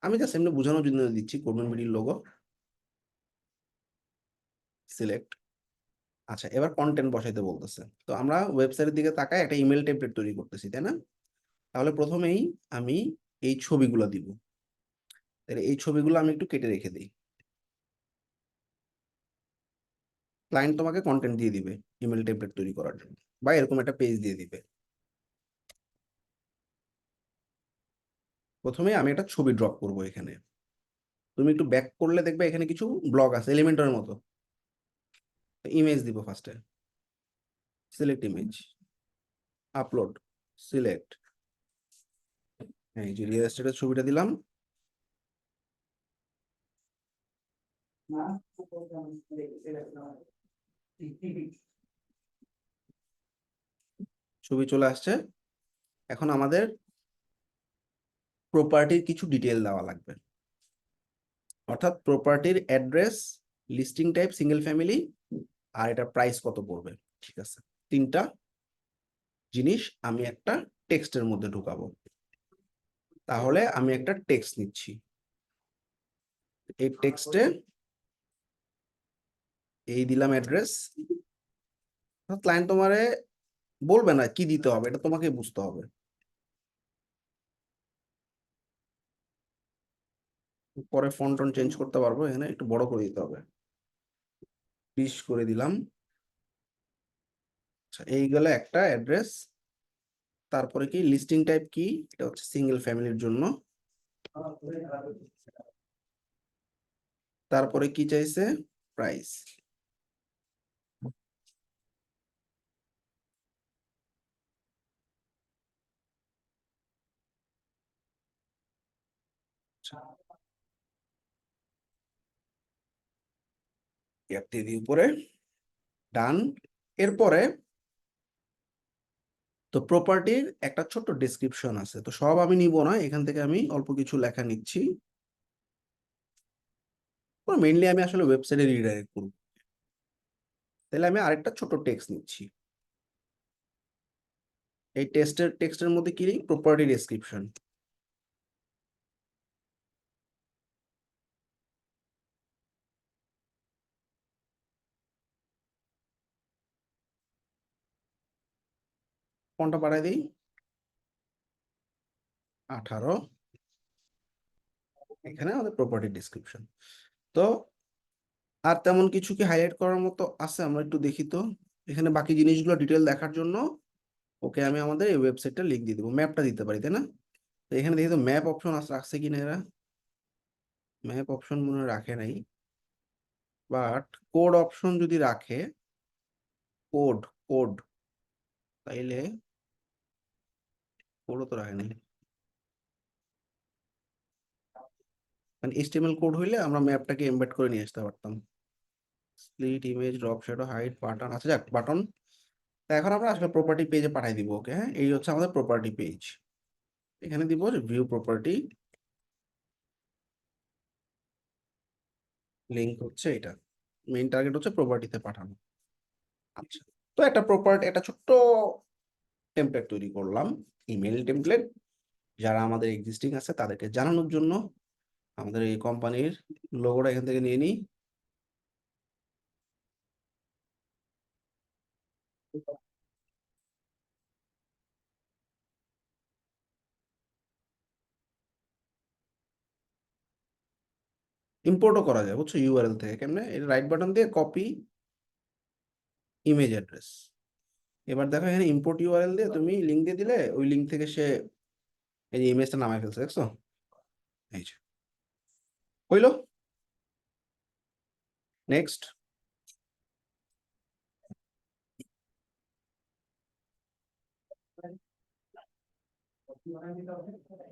আমি জাস্ট এমনি বোঝানোর জন্য দিচ্ছি কোডম্যান বিডির লোগো, সিলেক্ট। আচ্ছা, এবার কন্টেন্ট বসাইতে বলতেছে। তো আমরা ওয়েবসাইটের দিকে তাকায় একটা ইমেল টেমপ্লেট তৈরি করতেছি, তাই না? তাহলে প্রথমেই আমি এই ছবিগুলো দিব। তাহলে এই ছবিগুলো আমি একটু কেটে রেখে দিই। ক্লায়েন্ট তোমাকে কন্টেন্ট দিয়ে দিবে ইমেল টেমপ্লেট তৈরি করার জন্য, বা এরকম একটা পেজ দিয়ে দিবে। প্রথমে আমি একটা ছবি ড্রপ করব এখানে। তুমি একটু ব্যাক করলে দেখবে এখানে কিছু ব্লক আছে এলিমেন্টের মতো। ইমেজ দিব ফার্স্টে, সিলেক্ট ইমেজ, আপলোড, সিলেক্ট। এই যে রিয়েল এস্টেটের ছবিটা দিলাম। ছবি চলে আসছে। এখন আমাদের প্রপার্টির কিছু ডিটেল দেওয়া লাগবে, অর্থাৎ প্রপার্টির address, listing type single family, আর এটা প্রাইস কত পড়বে। ঠিক আছে, তিনটা জিনিস আমি একটা টেক্সটের মধ্যে ঢুকাবো। তাহলে আমি একটা টেক্সট নিচ্ছি। এই টেক্সটে এই দিলাম অ্যাড্রেস। ক্লায়েন্ট তোমারে বলবে না কি দিতে হবে, এটা তোমাকে বুঝতে হবে। পরে ফন্ট টন চেঞ্জ করতে পারবো, এখানে একটু বড় করে দিতে হবে, 20 করে দিলাম। আচ্ছা, এই গেল একটা অ্যাড্রেস। তারপরে কি লিস্টিং টাইপ কি? এটা হচ্ছে সিঙ্গেল ফ্যামিলির জন্য। তারপরে কি চাইছে? প্রাইস। উপরে ডান। এরপরে তো প্রপার্টির একটা ছোট্ট ডেসক্রিপশন আছে, তো সব আমি নিব না, এখান থেকে আমি অল্প কিছু লেখা নিচ্ছি। মেইনলি আমি আসলে ওয়েবসাইটে রিডাইরেক্ট করব, তাহলে আমি আরেকটা ছোট টেক্সট নিচ্ছি। এই টেক্সটের মধ্যে কি? Property description. কোনটা বাড়াই দিই? 18। এখানে আমাদের প্রপার্টি ডিসক্রিপশন। তো আর তেমন কিছু কি হাইলাইট করার মতো আছে? আমরা একটু দেখি তো। এখানে বাকি জিনিসগুলো ডিটেল দেখার জন্য ওকে আমি আমাদের এই ওয়েবসাইটটা লিংক দিয়ে দেবো, ম্যাপটা দিতে পারি, তাই না? তো এখানে দেখি তো ম্যাপ অপশন রাখছে কিনা এরা। ম্যাপ অপশন মনে হয় রাখে নাই, বাট কোড অপশন যদি রাখে, কোড কোড তাইলে কোডও তো রাখে নাই। মানে HTML কোড হইলে আমরা ম্যাপটাকে এমবেড করে নিয়ে আসতে পারতাম। Split image, drop shadow, hide, button. আচ্ছা যাক, বাটন। এখন আমরা আসলে প্রপার্টি পেজে পাঠাই দিব ওকে। হ্যাঁ, এই হচ্ছে আমাদের প্রপার্টি পেজ। এখানে দিব ভিউ প্রপার্টি, লিংক হচ্ছে এটা, মেইন টার্গেট হচ্ছে প্রপার্টিতে পাঠানো। আচ্ছা, তো একটা ছোট্ট টেমপ্লেট তৈরি করলাম, ইমেল টেমপ্লেট, যারা আমাদের এক্সিস্টিং আছে তাদেরকে জানানোর জন্য। আমাদের এই কোম্পানির লোগোটা এখান থেকে নিয়ে নিই। ইম্পোর্টও করা যায়, বুঝছো, ইউআরএল থেকে। কেমনে? এটা রাইট বাটন দিয়ে কপি ইমেজ অ্যাড্রেস। এবার দেখো এখানে ইম্পোর্ট ইউআরএল দিয়ে তুমি লিঙ্ক দিয়ে দিলে ওই লিঙ্ক থেকে সে এই যে ইমেজটা নামায় ফেলছে, দেখছো? এই যে হইলো। নেক্সট,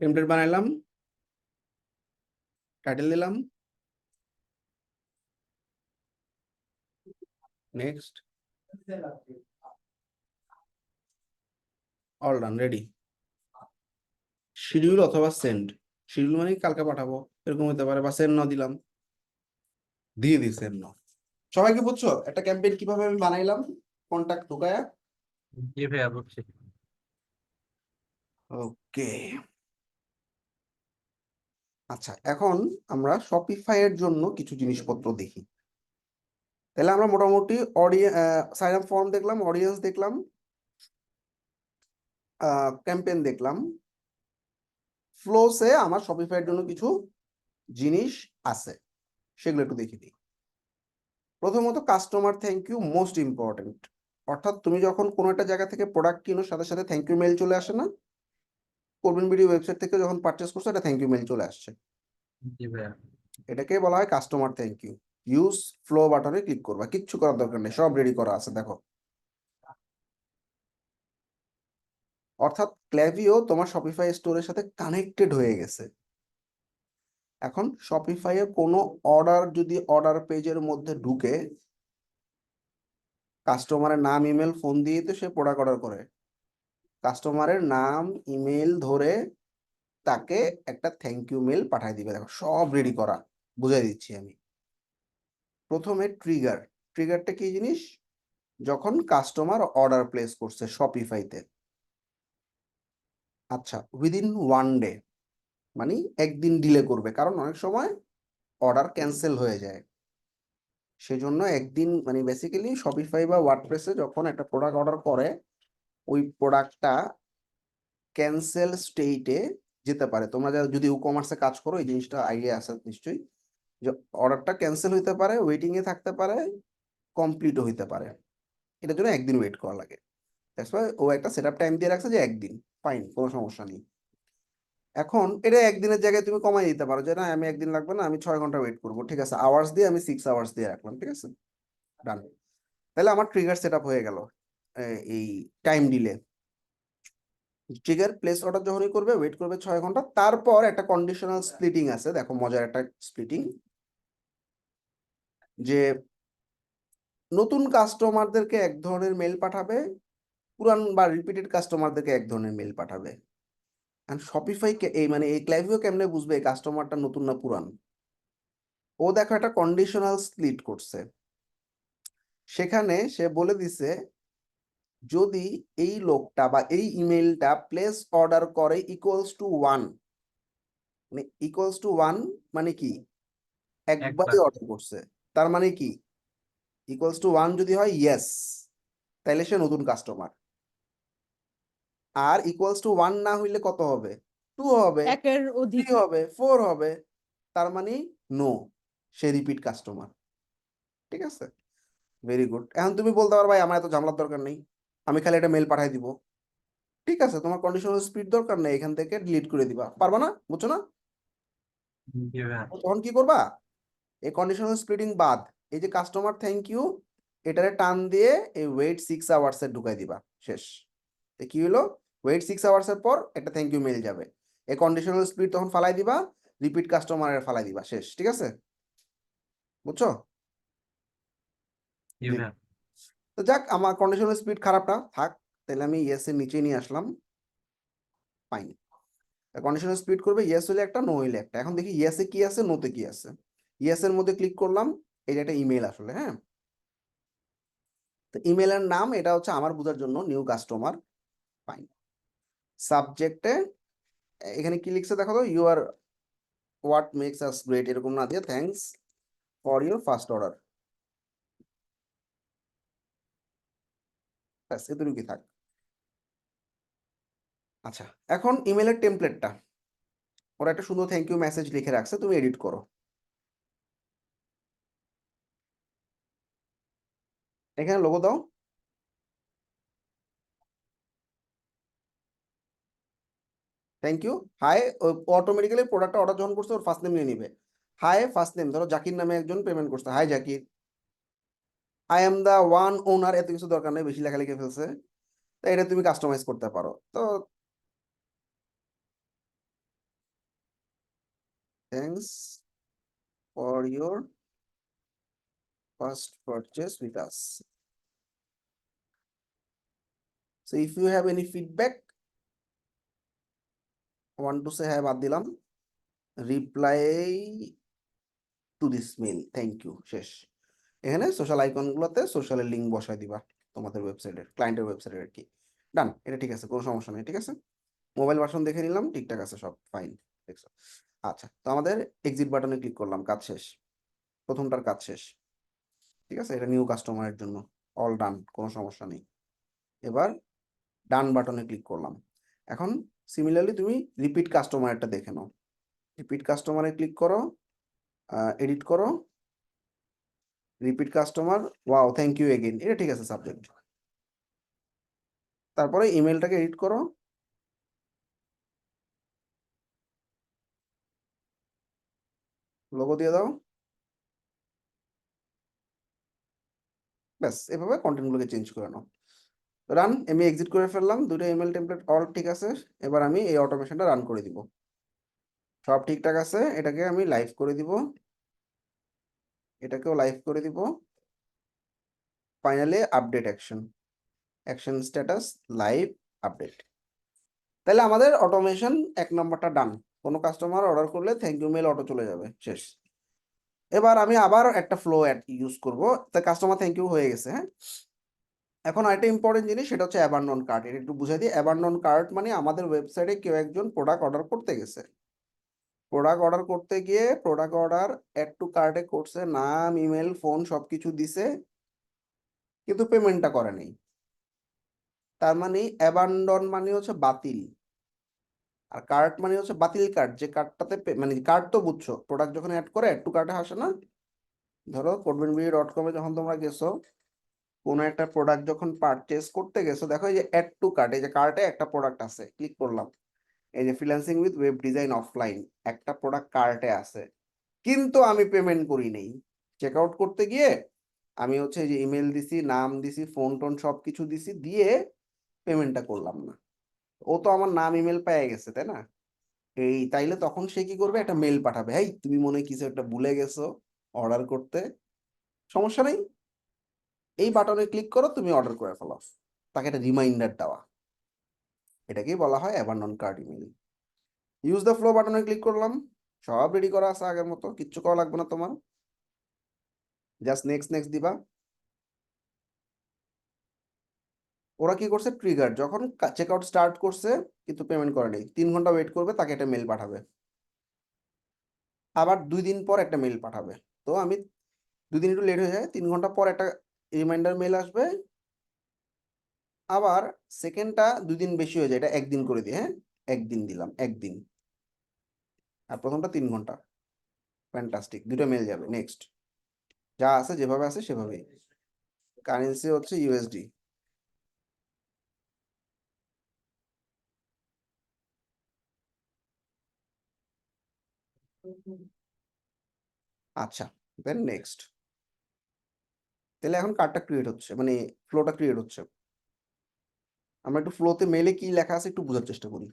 টেমপ্লেট বানাইলাম, টাইটেল দিলাম, next, all done, ready. Schedule অথবা সেন্ড। শিডিউল মানে কালকে পাঠাবো এরকম হতে পারে, বা সেন্ড ন দিলাম, দিয়ে দিই সেন্ড ন। সবাইকে বুঝছো একটা ক্যাম্পেইন কিভাবে আমি বানাইলাম কন্টাক্ট ঢুকায়া? জি ভাইয়া বুঝছি। ওকে। আচ্ছা, এখন আমরা শপিফাই এর জন্য কিছু জিনিসপত্র দেখি। তাহলে আমরা মোটামুটি সাইন আপ ফর্ম দেখলাম, অডিয়েন্স দেখলাম, ক্যাম্পেইন দেখলাম। ফ্লোসে আমার শপিফাই এর জন্য কিছু জিনিস আছে, সেগুলো একটু দেখে দিই। প্রথমত customer thank you, most important. অর্থাৎ তুমি যখন কোনো একটা জায়গা থেকে প্রোডাক্ট কিনো, সাথে সাথে থ্যাংক ইউ মেল চলে আসে না? করবেন ভিডিও ওয়েবসাইট থেকে যখন পারচেস করছো, একটা থ্যাংক ইউ মেল চলে আসছে। জি ভাইয়া। এটাকে বলা হয় customer thank you. Use flow বাটনে ক্লিক করবা, কিচ্ছু করার দরকার নেই, সব রেডি করা আছে দেখো। অর্থাৎ ক্ল্যাভিও তোমার শপিফাই স্টোরের সাথে কানেক্টেড হয়ে গেছে। এখন শপিফাইয়ে কোনো অর্ডার যদি অর্ডার পেজের মধ্যে ঢুকে, কাস্টমারের নাম, ইমেল, ফোন দিয়ে তো সে প্রোডাক্ট অর্ডার করে। কাস্টমারের নাম ইমেল ধরে তাকে একটা থ্যাংক ইউ মেল পাঠিয়ে দিবে। দেখো সব রেডি করা, বুঝাই দিচ্ছি আমি। প্রথমে ট্রিগার। ট্রিগারটা কি জিনিস? যখন কাস্টমার অর্ডার প্লেস করছে শপিফাইতে, আচ্ছা, উইদিন 1 ডে, মানে একদিন ডিলে করবে, কারণ অনেক সময় অর্ডার ক্যান্সেল হয়ে যায়। সেজন্য একদিন, মানে বেসিক্যালি শপিফাই বা ওয়ার্ডপ্রেসে যখন একটা প্রোডাক্ট অর্ডার করে, ওই প্রোডাক্টটা ক্যান্সেল স্টেটে যেতে পারে। তোমরা যারা যদি ই কমার্সে কাজ করো, এই জিনিসটা আইডিয়া আছে নিশ্চয়ই, যে অর্ডারটা ক্যান্সেল হইতে পারে, ওয়েটিং এ থাকতে পারে, কমপ্লিটও হইতে পারে। এটার জন্য একদিন ওয়েট করা লাগে। দ্যাটস ওয়াই ও একটা সেটআপ টাইম দিয়ে রাখছে যে একদিন, ফাইন, কোনো সমস্যা নেই। এখন এটা একদিনের জায়গায় তুমি কমাই দিতে পারো, যে না আমি একদিন লাগবে না, আমি 6 ঘন্টা ওয়েট করবো, ঠিক আছে, আওয়ার্স দিয়ে আমি 6 আওয়ার্স দিয়ে রাখলাম, ঠিক আছে, ডান। তাহলে আমার ট্রিগার সেট আপ হয়ে গেল। এই time delay, trigger place order যখনই করবে ওয়েট করবে 6 ঘন্টা, তারপর একটা কন্ডিশনাল স্প্লিটিং আছে। দেখো মজার একটা স্প্লিটিং, যে নতুন কাস্টমারদেরকে এক ধরনের মেল পাঠাবে, পুরান বা রিপিটেড কাস্টমারদেরকে এক ধরনের মেল পাঠাবে। আর শপিফাই এই মানে এই ক্লাইভিও কেমনে বুঝবে এই কাস্টমারটা নতুন না পুরান? ও দেখো একটা কন্ডিশনাল স্প্লিট করছে। সেখানে সে বলে দিছে, যদি এই লোকটা বা এই ইমেলটা প্লেস অর্ডার করে ইকুয়ালস টু 1, মানে ইকুয়ালস টু 1 মানে কি, একবারই একবার। অর্ডার করছে, তার মানে কি, ইকুয়ালস টু 1 যদি হয় ইয়েস, তাহলে সে নতুন কাস্টমার। আর ইকুয়ালস টু 1 না হইলে কত হবে? 2 হবে, একের 3 অধিক। হবে, 4 হবে। তার মানে নো, সে রিপিট কাস্টমার। ঠিক আছে, ভেরি গুড। এখন তুমি বলতে পারো ভাই আমার এত ঝামেলার দরকার নেই, আমি খালি একটা মেল পাঠাই দিব। ঠিক আছে, তোমার কন্ডিশনাল স্পিড দরকার নেই, এখান থেকে ডিলিট করে দিবা, পারবা না? বুঝছো না? জি ভাইয়া। তখন কি করবা, এই কন্ডিশনাল স্প্লিটিং বাদ, এই যে কাস্টমার থ্যাংক ইউ এটারে টান দিয়ে এই ওয়েট 6 আওয়ার্স এর ঢুকাই দিবা, শেষ। কি হলো, ওয়েট 6 আওয়ার্স এর পর একটা থ্যাংক ইউ মেল যাবে, এই কন্ডিশনাল স্প্লিট তখন ফালাই দিবা, রিপিট কাস্টমারের ফালাই দিবা, শেষ। ঠিক আছে, বুঝছো? জি ভাইয়া। তো যাক, আমার কন্ডিশনাল স্পিড খারাপ না থাক, তাহলে আমি ইয়েস এর নিচে নিয়ে আসলাম, ফাইন। কন্ডিশনাল স্প্লিট করবে, ইয়েস হলে একটা, নো হইলে একটা। এখন দেখি ইয়েসে কি আছে, নোতে কি আছে। ইয়েস এর মধ্যে ক্লিক করলাম, এই যে একটা ইমেল আসলে, হ্যাঁ। তো ইমেলের নাম এটা হচ্ছে আমার বোঝার জন্য নিউ কাস্টমার, ফাইন। সাবজেক্টে এখানে কি লিখছে দেখো তো, you are what makes us great, এরকম না দিয়ে thanks for your first order, ব্যাস এতটুকুই থাক। আচ্ছা, এখন ইমেলের টেমপ্লেটটা ওরা একটা সুন্দর থ্যাংক ইউ মেসেজ লিখে রাখছে, তুমি এডিট করো। এখানে লোগো দাও, থ্যাংক ইউ, হাই। অটোমেটিক্যালি প্রোডাক্টটা অর্ডার যখন করছে ওর ফার্স্ট নেম নিয়ে নিবে। হাই, ফার্স্ট নেম ধরো জাকির নামে একজন পেমেন্ট করছে, hi Zakir, I am the one owner, এত কিছু দরকার নেই, বেশি লেখা লিখে ফেলছে। তো এটা তুমি কাস্টমাইজ করতে পারো। তো thanks for your first purchase with us, so if you have any feedback want to say, হ্যাঁ বাদ দিলাম, reply to this mail, thank you, শেষ। এখানে সোশ্যাল আইকন গুলোতে সোশ্যালের লিঙ্ক বসায় দিবা, তোমাদের ওয়েবসাইটের, ক্লায়েন্টের ওয়েবসাইটের আর কি। ডান, এটা ঠিক আছে, কোনো সমস্যা নেই। ঠিক আছে, মোবাইল ভার্সন দেখে নিলাম, ঠিকঠাক আছে সব, ফাইন। দেখছো? আচ্ছা, তো আমাদের এক্সিট বাটনে ক্লিক করলাম, কাজ শেষ, প্রথমটার কাজ শেষ। ঠিক আছে, এটা নিউ কাস্টমারের জন্য, অল ডান, কোনো সমস্যা নেই। এবার ডান বাটনে ক্লিক করলাম। এখন সিমিলারলি তুমি রিপিট কাস্টমারটা দেখে নাও, রিপিট কাস্টমারে ক্লিক করো, এডিট করো, repeat customer, wow thank you again, এটা ঠিক আছে সাবজেক্ট। তারপরে ইমেলটাকে এডিট করো, লোগো দিয়ে দাও, ব্যাস এভাবে কন্টেন্টগুলোকে চেঞ্জ করে নাও। রান, আমি এক্সিট করে ফেললাম, দুটো ইমেল টেমপ্লেট অল ঠিক আছে। এবার আমি এই অটোমেশনটা রান করে দিব, সব ঠিকঠাক আছে, এটাকে আমি লাইভ করে দিব, এটাকেও লাইভ করে দিব। Finally update action, action status live update. তাহলে আমাদের অটোমেশন 1 নম্বরটা ডান, কোনো কাস্টমার অর্ডার করলে থ্যাংক ইউ মেল অটো চলে যাবে, শেষ। এবার আমি আবার একটা ফ্লো অ্যাড ইউজ করব, তা কাস্টমার থ্যাংক ইউ হয়ে গেছে, হ্যাঁ। এখন আরেকটা ইম্পর্টেন্ট জিনিস, সেটা হচ্ছে অ্যাবান্ডন কার্ট। এটা একটু বুঝাই দিই, অ্যাবান্ডন কার্ট মানে আমাদের ওয়েবসাইটে কেউ একজন প্রোডাক্ট অর্ডার করতে গেছে, প্রোডাক্ট অর্ডার করতে গিয়ে প্রোডাক্ট অর্ডার অ্যাড টু কার্টে করছে, নাম ইমেল ফোন সবকিছু দিছে, কিন্তু পেমেন্টটা করে নাই। তার মানে অ্যাবান্ডন মানে হচ্ছে বাতিল, আর কার্ট মানে হচ্ছে বাতিল কার্ট, যে কার্টটাতে মানে কার্ট তো বুঝছো, প্রোডাক্ট যখন অ্যাড করে অ্যাড টু কার্টে আসে না। ধরো codebenbee.com যখন তোমরা গেছো, কোনো একটা প্রোডাক্ট যখন পারচেস করতে গেছো, দেখো এই যে অ্যাড টু কার্ট, এই যে কার্টে একটা প্রোডাক্ট আছে, ক্লিক করলাম, এই যে freelancing with web design offline, একটা প্রোডাক্ট কার্টে আছে, কিন্তু আমি পেমেন্ট করি নেই। চেক আউট করতে গিয়ে আমি হচ্ছে এই যে ইমেল দিছি, নাম দিছি, ফোন টোন সবকিছু দিছি, দিয়ে পেমেন্টটা করলাম না। ও তো আমার নাম ইমেল পেয়ে গেছে, তাই না? এই তাইলে তখন সে কি করবে, একটা মেল পাঠাবে, এই তুমি মনে হয় কিছু একটা ভুলে গেছো অর্ডার করতে, সমস্যা নেই, এই বাটনে ক্লিক করো, তুমি অর্ডার করে ফেলো, তাকে একটা রিমাইন্ডার দেওয়া, এটাকেই বলা হয় abandon cart email. Use the flow বাটনে ক্লিক করলাম, সব রেডি করা আছে আগের মতো, কিচ্ছু করা লাগবে না তোমার, জাস্ট নেক্সট নেক্সট দিবা। ওরা কি করছে, ট্রিগার যখন চেক আউট স্টার্ট করছে কিন্তু পেমেন্ট করেনি, 3 ঘন্টা ওয়েট করবে, তাকে একটা মেল পাঠাবে, আবার 2 দিন পর একটা মেল পাঠাবে। তো আমি 2 দিন একটু লেট হয়ে যায়, 3 ঘন্টা পর একটা রিমাইন্ডার মেল আসবে, আবার সেকেন্ডটা 2 দিন বেশি হয়ে যায়, এটা 1 দিন করে দিই, হ্যাঁ 1 দিন দিলাম, 1 দিন, আর প্রথমটা 3 ঘন্টা। ফ্যান্টাস্টিক, দুটো মেল যাবে। নেক্সট, যা আছে যেভাবে আছে সেভাবেই। কারেন্সি হচ্ছে ইউএসডি। আচ্ছা, দেন নেক্সট। তাহলে এখন কার্ডটা ক্রিয়েট হচ্ছে, মানে ফ্লোটা ক্রিয়েট হচ্ছে। আমরা একটু ফ্লোতে মেলে কি লেখা আছে একটু বোঝার চেষ্টা করি।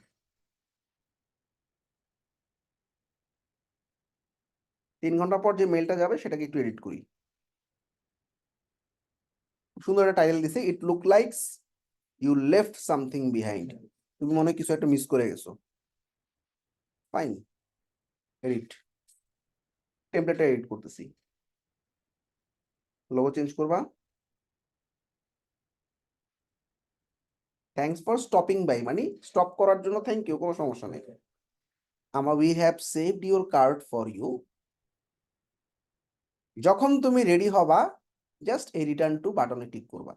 3 ঘন্টা পর যে মেলটা যাবে সেটাকে একটু এডিট করি। সুন্দর একটা টাইটেল দিছে, it look likes you left something behind. তুমি মনে হয় কিছু একটা মিস করে গেছো। Fine, edit. টেমপ্লেটটা এডিট করতেছি। লোগো চেঞ্জ করবা। থ্যাঙ্কস ফর স্টপিং বাই, মানে স্টপ করার জন্য থ্যাংক ইউ, কোনো সমস্যা নেই। We have saved your card for you. যখন তুমি রেডি হবা জাস্ট এই রিটার্ন টু বাটনে ক্লিক করবা।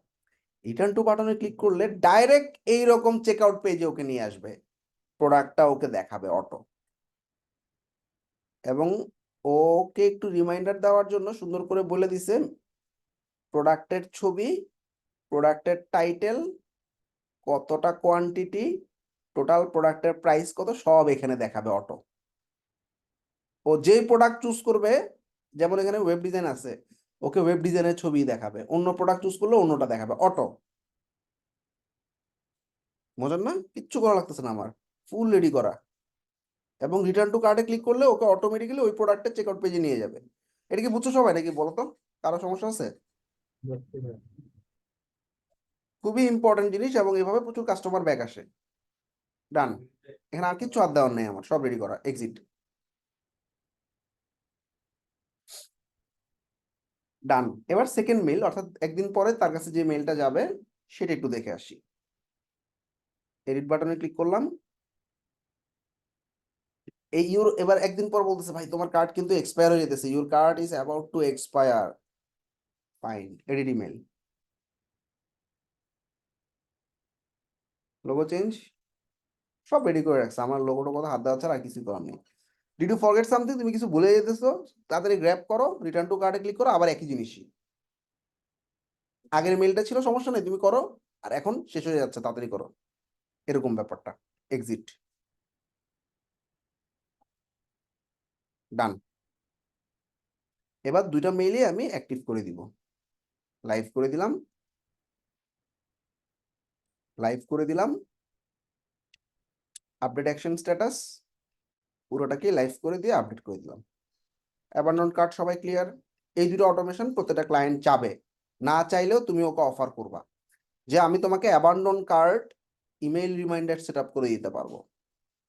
রিটার্ন টু বাটনে ক্লিক করলে ডাইরেক্ট এইরকম চেক আউট পেজে ওকে নিয়ে আসবে, প্রোডাক্টটা ওকে দেখাবে অটো। এবং ওকে একটু রিমাইন্ডার দেওয়ার জন্য সুন্দর করে বলে দিছে প্রোডাক্টের ছবি, প্রোডাক্টের টাইটেল, কতটা কোয়ান্টিটি, টোটাল প্রোডাক্টের প্রাইস কত, সব এখানে দেখাবে অটো। ও যেই প্রোডাক্ট চুজ করবে, যেমন এখানে ওয়েব ডিজাইন আছে, ওকে ওয়েব ডিজাইনের ছবি দেখাবে, অন্য প্রোডাক্ট চুজ করলে অন্যটা দেখাবে অটো। মজার না? কিচ্ছু করা লাগতেছে না আমার, ফুল রেডি করা। এবং রিটার্ন টু কার্ডে ক্লিক করলে ওকে অটোমেটিক্যালি ওই প্রোডাক্টের চেকআউট পেজে নিয়ে যাবে। এটা কি বুঝছো সবাই নাকি বলো তো? কারো সমস্যা আছে? খুবই ইম্পর্টেন্ট জিনিস, এবং এভাবে প্রচুর কাস্টমার ব্যাক আসে। ডান, এখানে আর কিছু হাত দেওয়ার নেই, আমার সব রেডি করা। এক্সিট। ডান। এবার সেকেন্ড মেল, অর্থাৎ একদিন পরে তার কাছে যে মেলটা যাবে সেটা একটু দেখে আসি। এডিট বাটনে ক্লিক করলাম। এই ইউর, এবার একদিন পর বলতেছে ভাই তোমার কার্ড কিন্তু এক্সপায়ার হয়ে যেতেছে, your card is about to expire. Fine, edit email. Logo change, সব রেডি করে রাখছে। আমার লোগোটা কথা হাত দেওয়া ছাড়া আর কিছু করার নেই। ডিড ইউ ফরগেট সামথিং, তুমি কিছু ভুলে যেতেছো, তাড়াতাড়ি গ্র্যাব করো, রিটার্ন টু কার্ডে ক্লিক করো, আবার একই জিনিসই। আগের মেলটা ছিল, সমস্যা নেই, তুমি করো, আর এখন শেষ হয়ে যাচ্ছে, তাড়াতাড়ি করো, এরকম ব্যাপারটা। এক্সিট। ডান। এবার দুইটা মেইলই আমি অ্যাক্টিভ করে দিব। লাইভ করে দিলাম, লাইভ করে দিলাম। আপডেট অ্যাকশন স্ট্যাটাস, পুরোটাকে লাইভ করে দিয়ে আপডেট করে দিলাম। অ্যাবান্ডন কার্ড সবাই ক্লিয়ার? এই দুটো অটোমেশন প্রত্যেকটা ক্লায়েন্ট চাবে, না চাইলেও তুমি ওকে অফার করবা যে আমি তোমাকে abandon cart email reminder set up করে দিতে পারবো,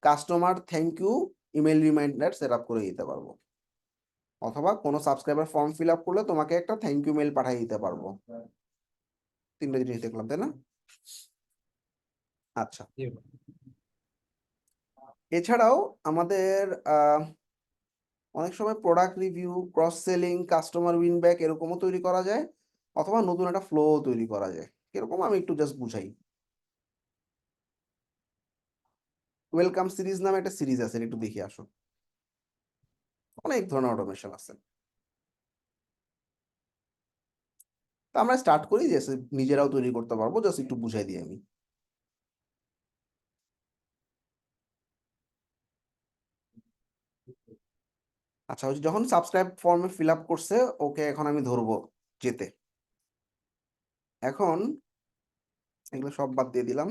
customer thank you email reminder set up করে দিতে পারবো, অথবা কোনো সাবস্ক্রাইবার ফর্ম ফিল আপ করলে তোমাকে একটা থ্যাংক ইউ মেইল পাঠিয়ে দিতে পারবো। তিনটা জিনিস দেখলাম, তাই না? আচ্ছা, এছাড়াও আমাদের অনেক সময় product review, cross selling, customer winback এরকমও তৈরি করা যায়, অথবা নতুন একটা ফ্লো তৈরি করা যায়। এরকম আমি একটু জাস্ট বুঝাই। ওয়েলকাম সিরিজ নামে একটা সিরিজ আছে, এটা একটু দেখে আসো। অনেক ধরনের অটোমেশন আছে। তো আমরা স্টার্ট করি, যে নিজেরাও তৈরি করতে পারবো, জাস্ট একটু বুঝাই দিই আমি। আচ্ছা, যখন সাবস্ক্রাইব ফর্মে ফিল আপ করছে, ওকে এখন আমি ধরবো যেতে। এখন এগুলো সব বাদ দিয়ে দিলাম।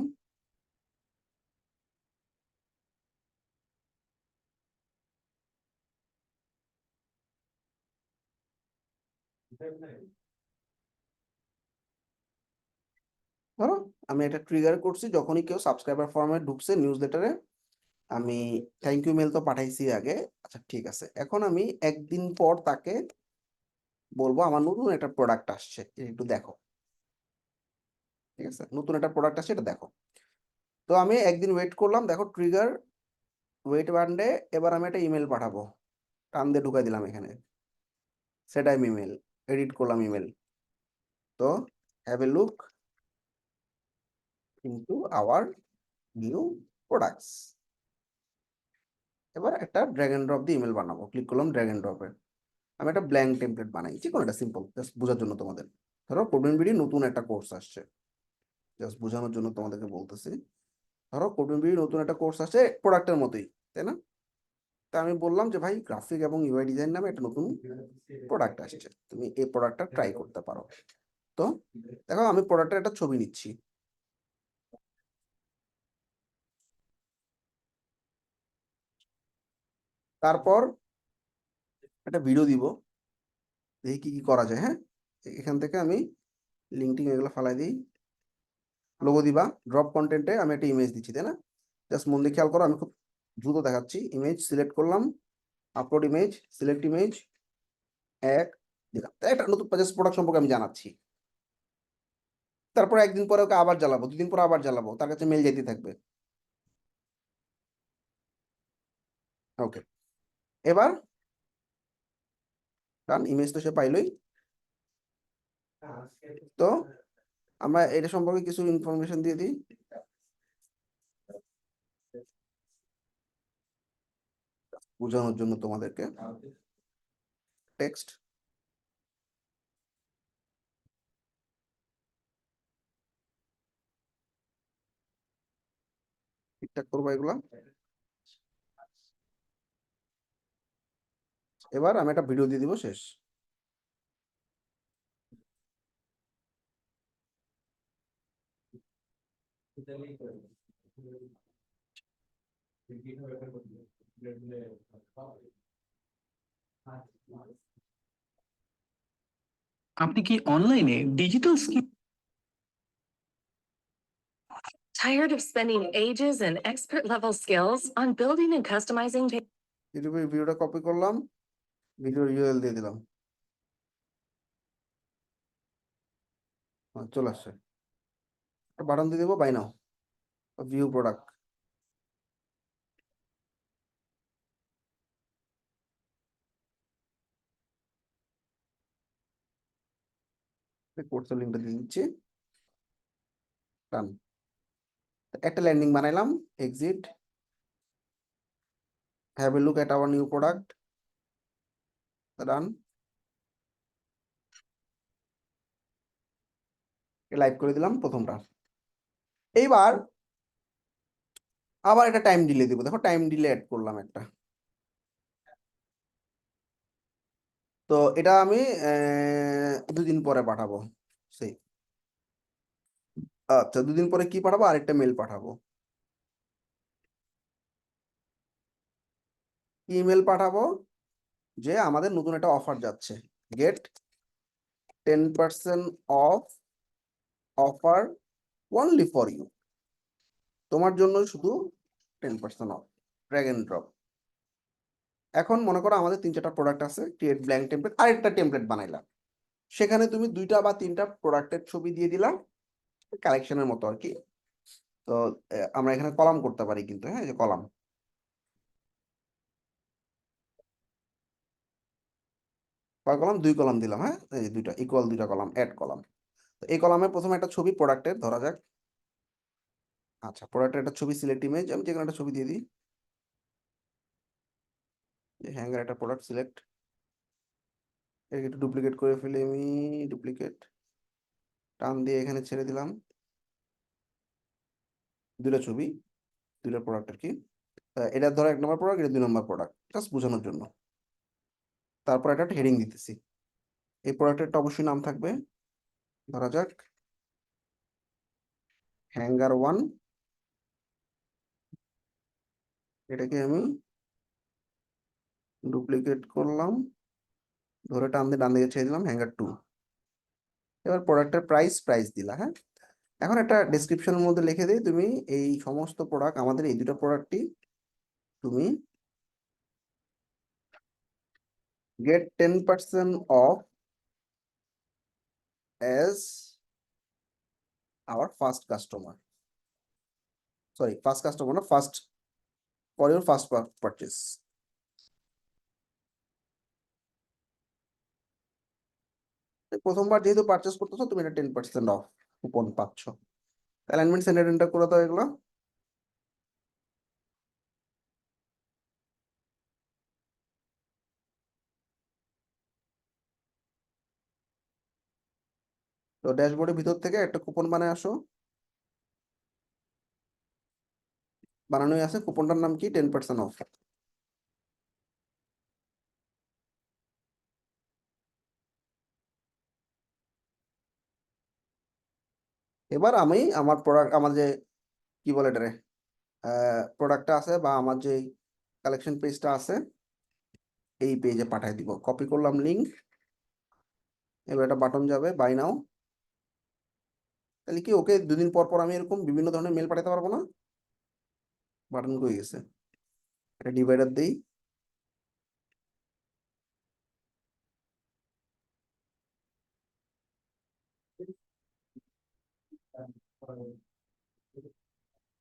ধরো আমি এটা ট্রিগার করছি, যখনই কেউ সাবস্ক্রাইবার ফর্মে ঢুকছে নিউজ লেটারে, আমি থ্যাংক ইউ মেল তো পাঠাইছি আগে। আচ্ছা ঠিক আছে, এখন আমি একদিন পর তাকে বলবো আমার নতুন একটা প্রোডাক্ট আসছে, এটা একটু দেখো। ঠিক আছে, নতুন একটা প্রোডাক্ট আসছে, এটা দেখো। তো আমি একদিন ওয়েট করলাম, দেখো ট্রিগার, ওয়েট ওয়ান ডে। এবার আমি একটা ইমেল পাঠাবো, টান দিয়ে ঢুকাই দিলাম এখানে, সেটাই ইমেল, এডিট করলাম ইমেল। তো have a look into our new products. এবার একটা ড্র্যাগ এন্ড ড্রপ দিয়ে ইমেল বানাবো, ক্লিক করলাম ড্র্যাগ এন্ড ড্রপে। আমি একটা ব্ল্যাঙ্ক টেমপ্লেট বানাই, যে কোনো একটা সিম্পল, জাস্ট বোঝার জন্য তোমাদের। ধরো কোডবিডি নতুন একটা কোর্স আসছে, জাস্ট বোঝানোর জন্য তোমাদেরকে বলতেছি। ধরো কোডবিডি নতুন একটা কোর্স আসছে প্রোডাক্টের মতোই, তাই না? তা আমি বললাম যে ভাই গ্রাফিক এবং ইউআই ডিজাইন নামে একটা নতুন প্রোডাক্ট আসছে, তুমি এই প্রোডাক্টটা ট্রাই করতে পারো। তো দেখো আমি প্রোডাক্টের একটা ছবি নিচ্ছি, তারপর একটা ভিডিও দিব, দেখি কি কি করা যায়। হ্যাঁ, এখান থেকে আমি লিঙ্কটিং এগুলো ফালাই দিই, লোগো দিবা, ড্রপ কন্টেন্টে আমি একটা ইমেজ দিচ্ছি, তাই না? জাস্ট মন দিয়ে খেয়াল করো, আমি খুব দ্রুত দেখাচ্ছি। ইমেজ সিলেক্ট করলাম, আপলোড ইমেজ, সিলেক্ট ইমেজ, এক দিলাম। তাই একটা নতুন জাস্ট প্রোডাক্ট সম্পর্কে আমি জানাচ্ছি। তারপর একদিন পরে ওকে আবার জ্বালাবো, দুদিন পরে আবার জ্বালাবো, তার কাছে মেল যেতে থাকবে। ওকে, এবার ডান, ইমেজ তো সে পাইলই। তো আমরা এটা সম্পর্কে কিছু ইনফরমেশন দিয়ে দিই। বোঝানোর জন্য তোমাদেরকে টেক্সট, ঠিকঠাক করবো এগুলা। এবার আমি একটা ভিডিও দিয়ে দিব, শেষ। আপনি কি অনলাইনে digital skill Tired of spending ages and expert level skills on building and customizing ইউটিউবে ভিডিওটা কপি করলাম, ভিডিওর ইউআরএল দিয়ে দিলাম, চলে আসছে। একটা বাটন দিয়ে দেবো, বাই নাও, ভিউ প্রোডাক্ট। কোর্সের লিঙ্কটা দিয়ে দিচ্ছি, ডান। একটা ল্যান্ডিং বানাইলাম, exit, have a look at our new product, done. Live করে দিলাম প্রথমটা। এইবার আবার একটা টাইম ডিলে দিব, দেখো টাইম ডিলে অ্যাড করলাম একটা। তো এটা আমি 2 দিন পরে পাঠাবো, সেই। আচ্ছা, 2 দিন পরে কি পাঠাবো? আরেকটা মেল পাঠাবো। ইমেল পাঠাবো যে আমাদের নতুন একটা অফার যাচ্ছে, get 10% off, offer only for you, তোমার জন্য শুধু 10% অফ, ড্র্যাগ এন্ড ড্রপ। এখন মনে করো আমাদের 3-4টা প্রোডাক্ট আছে, ক্রিয়েট ব্ল্যাঙ্ক টেমপ্লেট, আরেকটা টেমপ্লেট বানাইলাম, সেখানে তুমি 2টা বা 3টা প্রোডাক্টের ছবি দিয়ে দিলাম, কালেকশনের মতো আর কি। তো আমরা এখানে কলাম করতে পারি কিন্তু, হ্যাঁ, যে কলাম, কয় কলাম? 2 কলাম দিলাম, হ্যাঁ, এই যে 2টা ইকুয়াল 2টা কলাম, অ্যাড কলাম। তো এই কলামে প্রথমে একটা ছবি প্রোডাক্টের ধরা যাক। আচ্ছা, প্রোডাক্টের একটা ছবি, সিলেক্ট ইমেজ, আমি যে কোনো একটা ছবি দিয়ে দিই, যে হ্যাঙ্গার একটা প্রোডাক্ট সিলেক্ট, এটাকে একটু ডুপ্লিকেট করে ফেলে আমি, ডুপ্লিকেট টান দিয়ে এখানে ছেড়ে দিলাম। 2টা ছবি, 2টা প্রোডাক্ট আর কি। এটা ধরো 1 নম্বর প্রোডাক্ট, এটা 2 নম্বর প্রোডাক্ট, জাস্ট বোঝানোর জন্য। তারপর একটা হেডিং দিতেছি, এই প্রোডাক্টেরটা অবশ্যই নাম থাকবে, ধরা যাক হ্যাঙ্গার 1। এটাকে আমি ডুপ্লিকেট করলাম, ধরে টান দিয়ে ডান দিকে ছেড়ে দিলাম, হ্যাঙ্গার 2। এবার প্রোডাক্টের প্রাইস দিলা, হ্যাঁ। এখন একটা ডেসক্রিপশনের মধ্যে লিখে দিই, তুমি এই সমস্ত প্রোডাক্ট, আমাদের এই 2টা প্রোডাক্টই তুমি get 10% off as our first customer, sorry first customer না, first, for your first purchase. প্রথমবার যেহেতু পারচেস করতেছো, তুমি এটা 10% অফ কুপন পাচ্ছ। অ্যালাইনমেন্ট সেন্টার এন্টার করে দাও এগুলো। তো ড্যাশবোর্ডের ভিতর থেকে একটা কুপন বানায় আসো, বানানোই আছে। কুপনটার নাম কি? 10% অফ। এবার আমি আমার প্রোডাক্ট, আমার যে কি বলে এটারে, প্রোডাক্টটা আছে বা আমার যে কালেকশন পেজটা আছে, এই পেজে পাঠিয়ে দিব। কপি করলাম লিংক, এবার একটা বাটন যাবে বাই নাও। তাহলে কি ওকে 2 দিন পর পর আমি এরকম বিভিন্ন ধরনের মেল পাঠাতে পারবো না? বাটন কই গেছে? এটা ডিভাইডার দেই,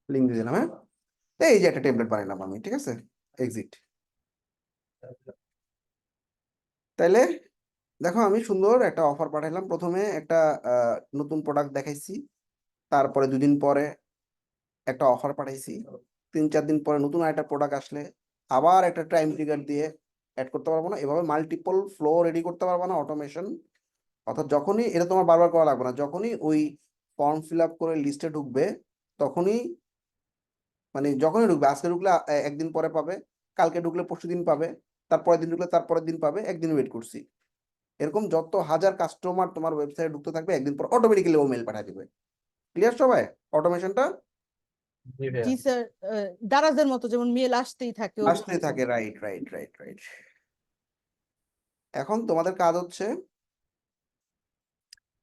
লিংক দিয়ে দিলাম। হ্যাঁ, এই যে একটা টেমপ্লেট বানাইলাম আমি, ঠিক আছে। এক্সিট। তাইলে দেখো আমি সুন্দর একটা অফার পাঠাইলাম। প্রথমে একটা নতুন প্রোডাক্ট দেখাইছি, তারপরে 2 দিন পরে একটা অফার পাঠাইছি, 3-4 দিন পরে নতুন একটা প্রোডাক্ট আসলে আবার একটা টাইম ট্রিগার দিয়ে অ্যাড করতে পারবো না? এভাবে মাল্টিপল ফ্লো রেডি করতে পারবো না? অটোমেশন। অর্থাৎ যখনই এটা তোমার বারবার করা লাগবে না, যখনই ওই ফর্ম ফিল আপ করে লিস্টে ঢুকবে তখনই, মানে যখনই ঢুকবে, আজকে ঢুকলে একদিন পরে পাবে, কালকে ঢুকলে পরশুদিন পাবে, তারপরের দিন ঢুকলে তারপরের দিন পাবে, একদিন ওয়েট করছি। এরকম যত হাজার কাস্টমার তোমার ওয়েবসাইটে ঢুকতে থাকবে, একদিন পর অটোমেটিক্যালি ও মেল পাঠিয়ে দিবে। ক্লিয়ার সবাই অটোমেশনটা? জি স্যার, দারাজের মতো যেমন মেল আসতেই থাকে আসতেই থাকে, রাইট রাইট রাইট রাইট। এখন তোমাদের কাজ হচ্ছে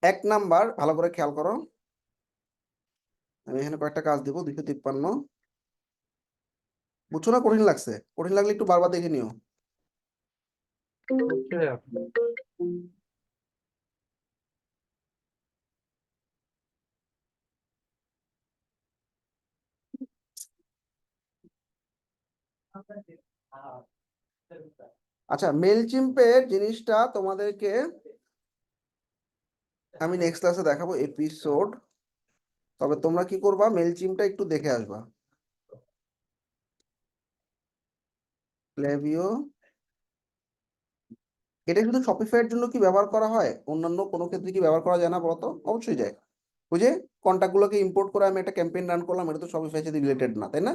1 নাম্বার, ভালো করে খেয়াল করো। আমি এখানে কয়েকটা কাজ দিব, 253। বুঝছো না? কঠিন লাগছে? কঠিন লাগলে একটু বারবার দেখে নিও। আচ্ছা, মেলচিম্পের জিনিসটা তোমাদেরকে আমি নেক্সট ক্লাসে দেখাবো, এপিসোড। তবে তোমরা কি করবা, মেলচিমটা একটু দেখে আসবা। ক্লেভিও, এটা শুধু শপিফাই এর জন্য কি ব্যবহার করা হয়? অন্যান্য কোনো ক্ষেত্রে কি ব্যবহার করা যায় না বলতো? অবশ্যই যায়। বুঝে কন্টাক্ট গুলোকে ইম্পোর্ট করে আমি একটা ক্যাম্পেইন রান করলাম, এটা তো শপিফাই সাথে রিলেটেড না, তাই না?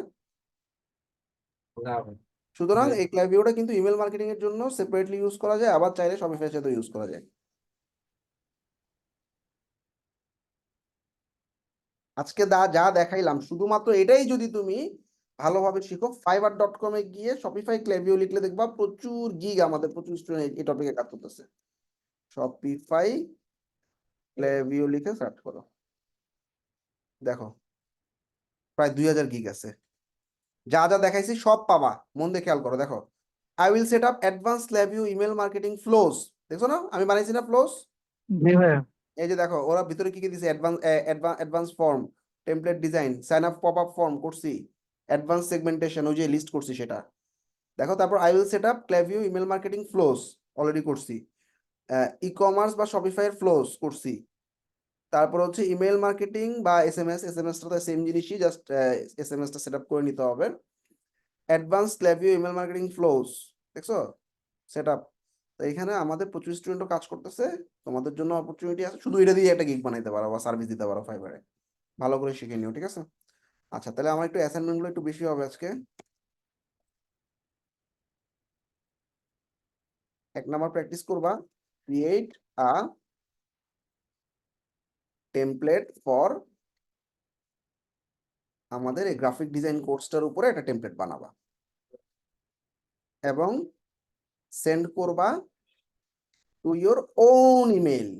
সুতরাং এই ক্লেভিওটা কিন্তু ইমেল মার্কেটিং এর জন্য সেপারেটলি ইউজ করা যায়, আবার চাইলে শপিফাই সাথে ইউজ করা যায়। আজকে যা দেখাইলাম শুধুমাত্র এটাই যদি তুমি ভালোভাবে শিখো, fiverr.com-এ গিয়ে শপিফাই ক্লেভিও লিখলে দেখবা প্রচুর গিগ, আমাদের প্রচুর স্টুডেন্ট এই টপিকে কাজ করতেছে। শপিফাই ক্লেভিও লিখে সার্চ করো, দেখো প্রায় 2000 গিগ আছে। যা যা দেখাইছি সব পাবা, মন দিয়ে খেয়াল করো। দেখো, I will set up advance Klaviyo email marketing flows. দেখছো না আমি বানাইছি না ফ্লোস? জি ভাইয়া। এই যে দেখো ওরা ভিতরে কি কি দিছে, advance form, template design, sign up pop up form করছি, অ্যাডভান্স সেগমেন্টেশন ওই যে লিস্ট করছি সেটা দেখো। তারপর I will set up Klaviyo email marketing flows already করছি, ই কমার্স বা শপিফাই এর ফ্লোস করছি। তারপর হচ্ছে ইমেল মার্কেটিং বা এসএমএসটা তো সেম জিনিসই, জাস্ট এসএমএসটা সেট আপ করে নিতে হবে। Advance Klaviyo email marketing flows দেখছো সেট আপ। তো এখানে আমাদের প্রচুর স্টুডেন্টও কাজ করতেছে, তোমাদের জন্য অপরচুনিটি আছে। শুধু এটা দিয়ে একটা গিগ বানাইতে পারো বা সার্ভিস দিতে পারো ফাইবারে। ভালো করে শিখে নিও, ঠিক আছে? আচ্ছা, তাহলে আমার একটু অ্যাসাইনমেন্ট গুলো একটু বেশি হবে আজকে। 1 নাম্বার প্র্যাকটিস করবা, ক্রিয়েট আ টেমপ্লেট ফর, আমাদের এই গ্রাফিক ডিজাইন কোর্সটার উপরে একটা টেমপ্লেট বানাবা এবং সেন্ড করবা টু ইওর ওন ইমেল,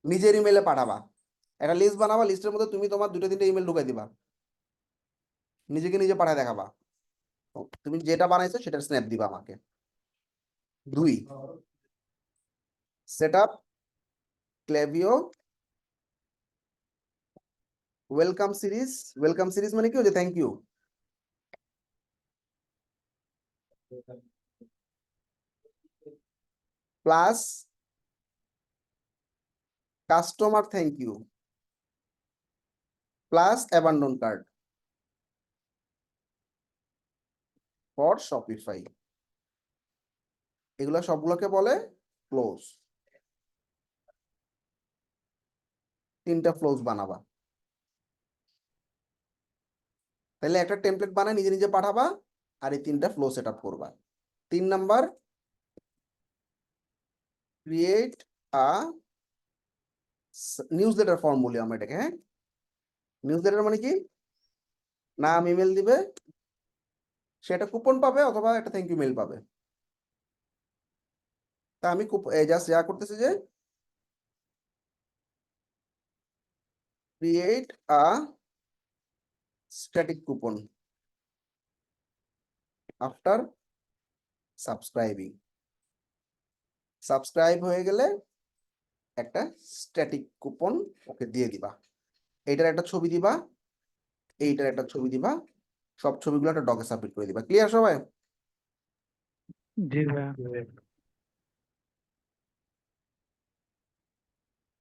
নিজের ইমেলে পাঠাবা। একটা লিস্ট বানাবা, লিস্টের মধ্যে তুমি তোমার 2-3টে ইমেল ঢুকাই দিবা, নিজেকে নিজে পাঠায় দেখাবা। তুমি যেটা বানাইছো সেটার স্ন্যাপ দিবা আমাকে। 2, set up Klaviyo welcome series. Welcome series মানে কি? ওই যে thank you, plus customer thank you, plus abandon card for Shopify. এগুলো সবগুলোকে বলে ক্লোজ। 3টা ফ্লোজ বানাবা। তাহলে একটা টেমপ্লেট বানায় নিজে নিজে পাঠাবা আর এই 3টা ফ্লো সেট আপ করবা। 3 number, create a newsletter form বলি আমরা এটাকে। হ্যাঁ, নিউজলেটার মানে কি, নাম ইমেল দিবে, সেটা কুপন পাবে অথবা একটা থ্যাংক ইউ মেল পাবে। তা আমি জাস্ট যা করতেছি যে create a static coupon after subscribing. Subscribe হয়ে গেলে একটা স্ট্যাটিক কুপন ওকে দিয়ে দিবা। এইটার একটা ছবি দিবা, এইটার একটা ছবি দিবা, সব ছবিগুলো একটা ডকে সাবমিট করে দিবা। ক্লিয়ার সবাই? জি ভাইয়া।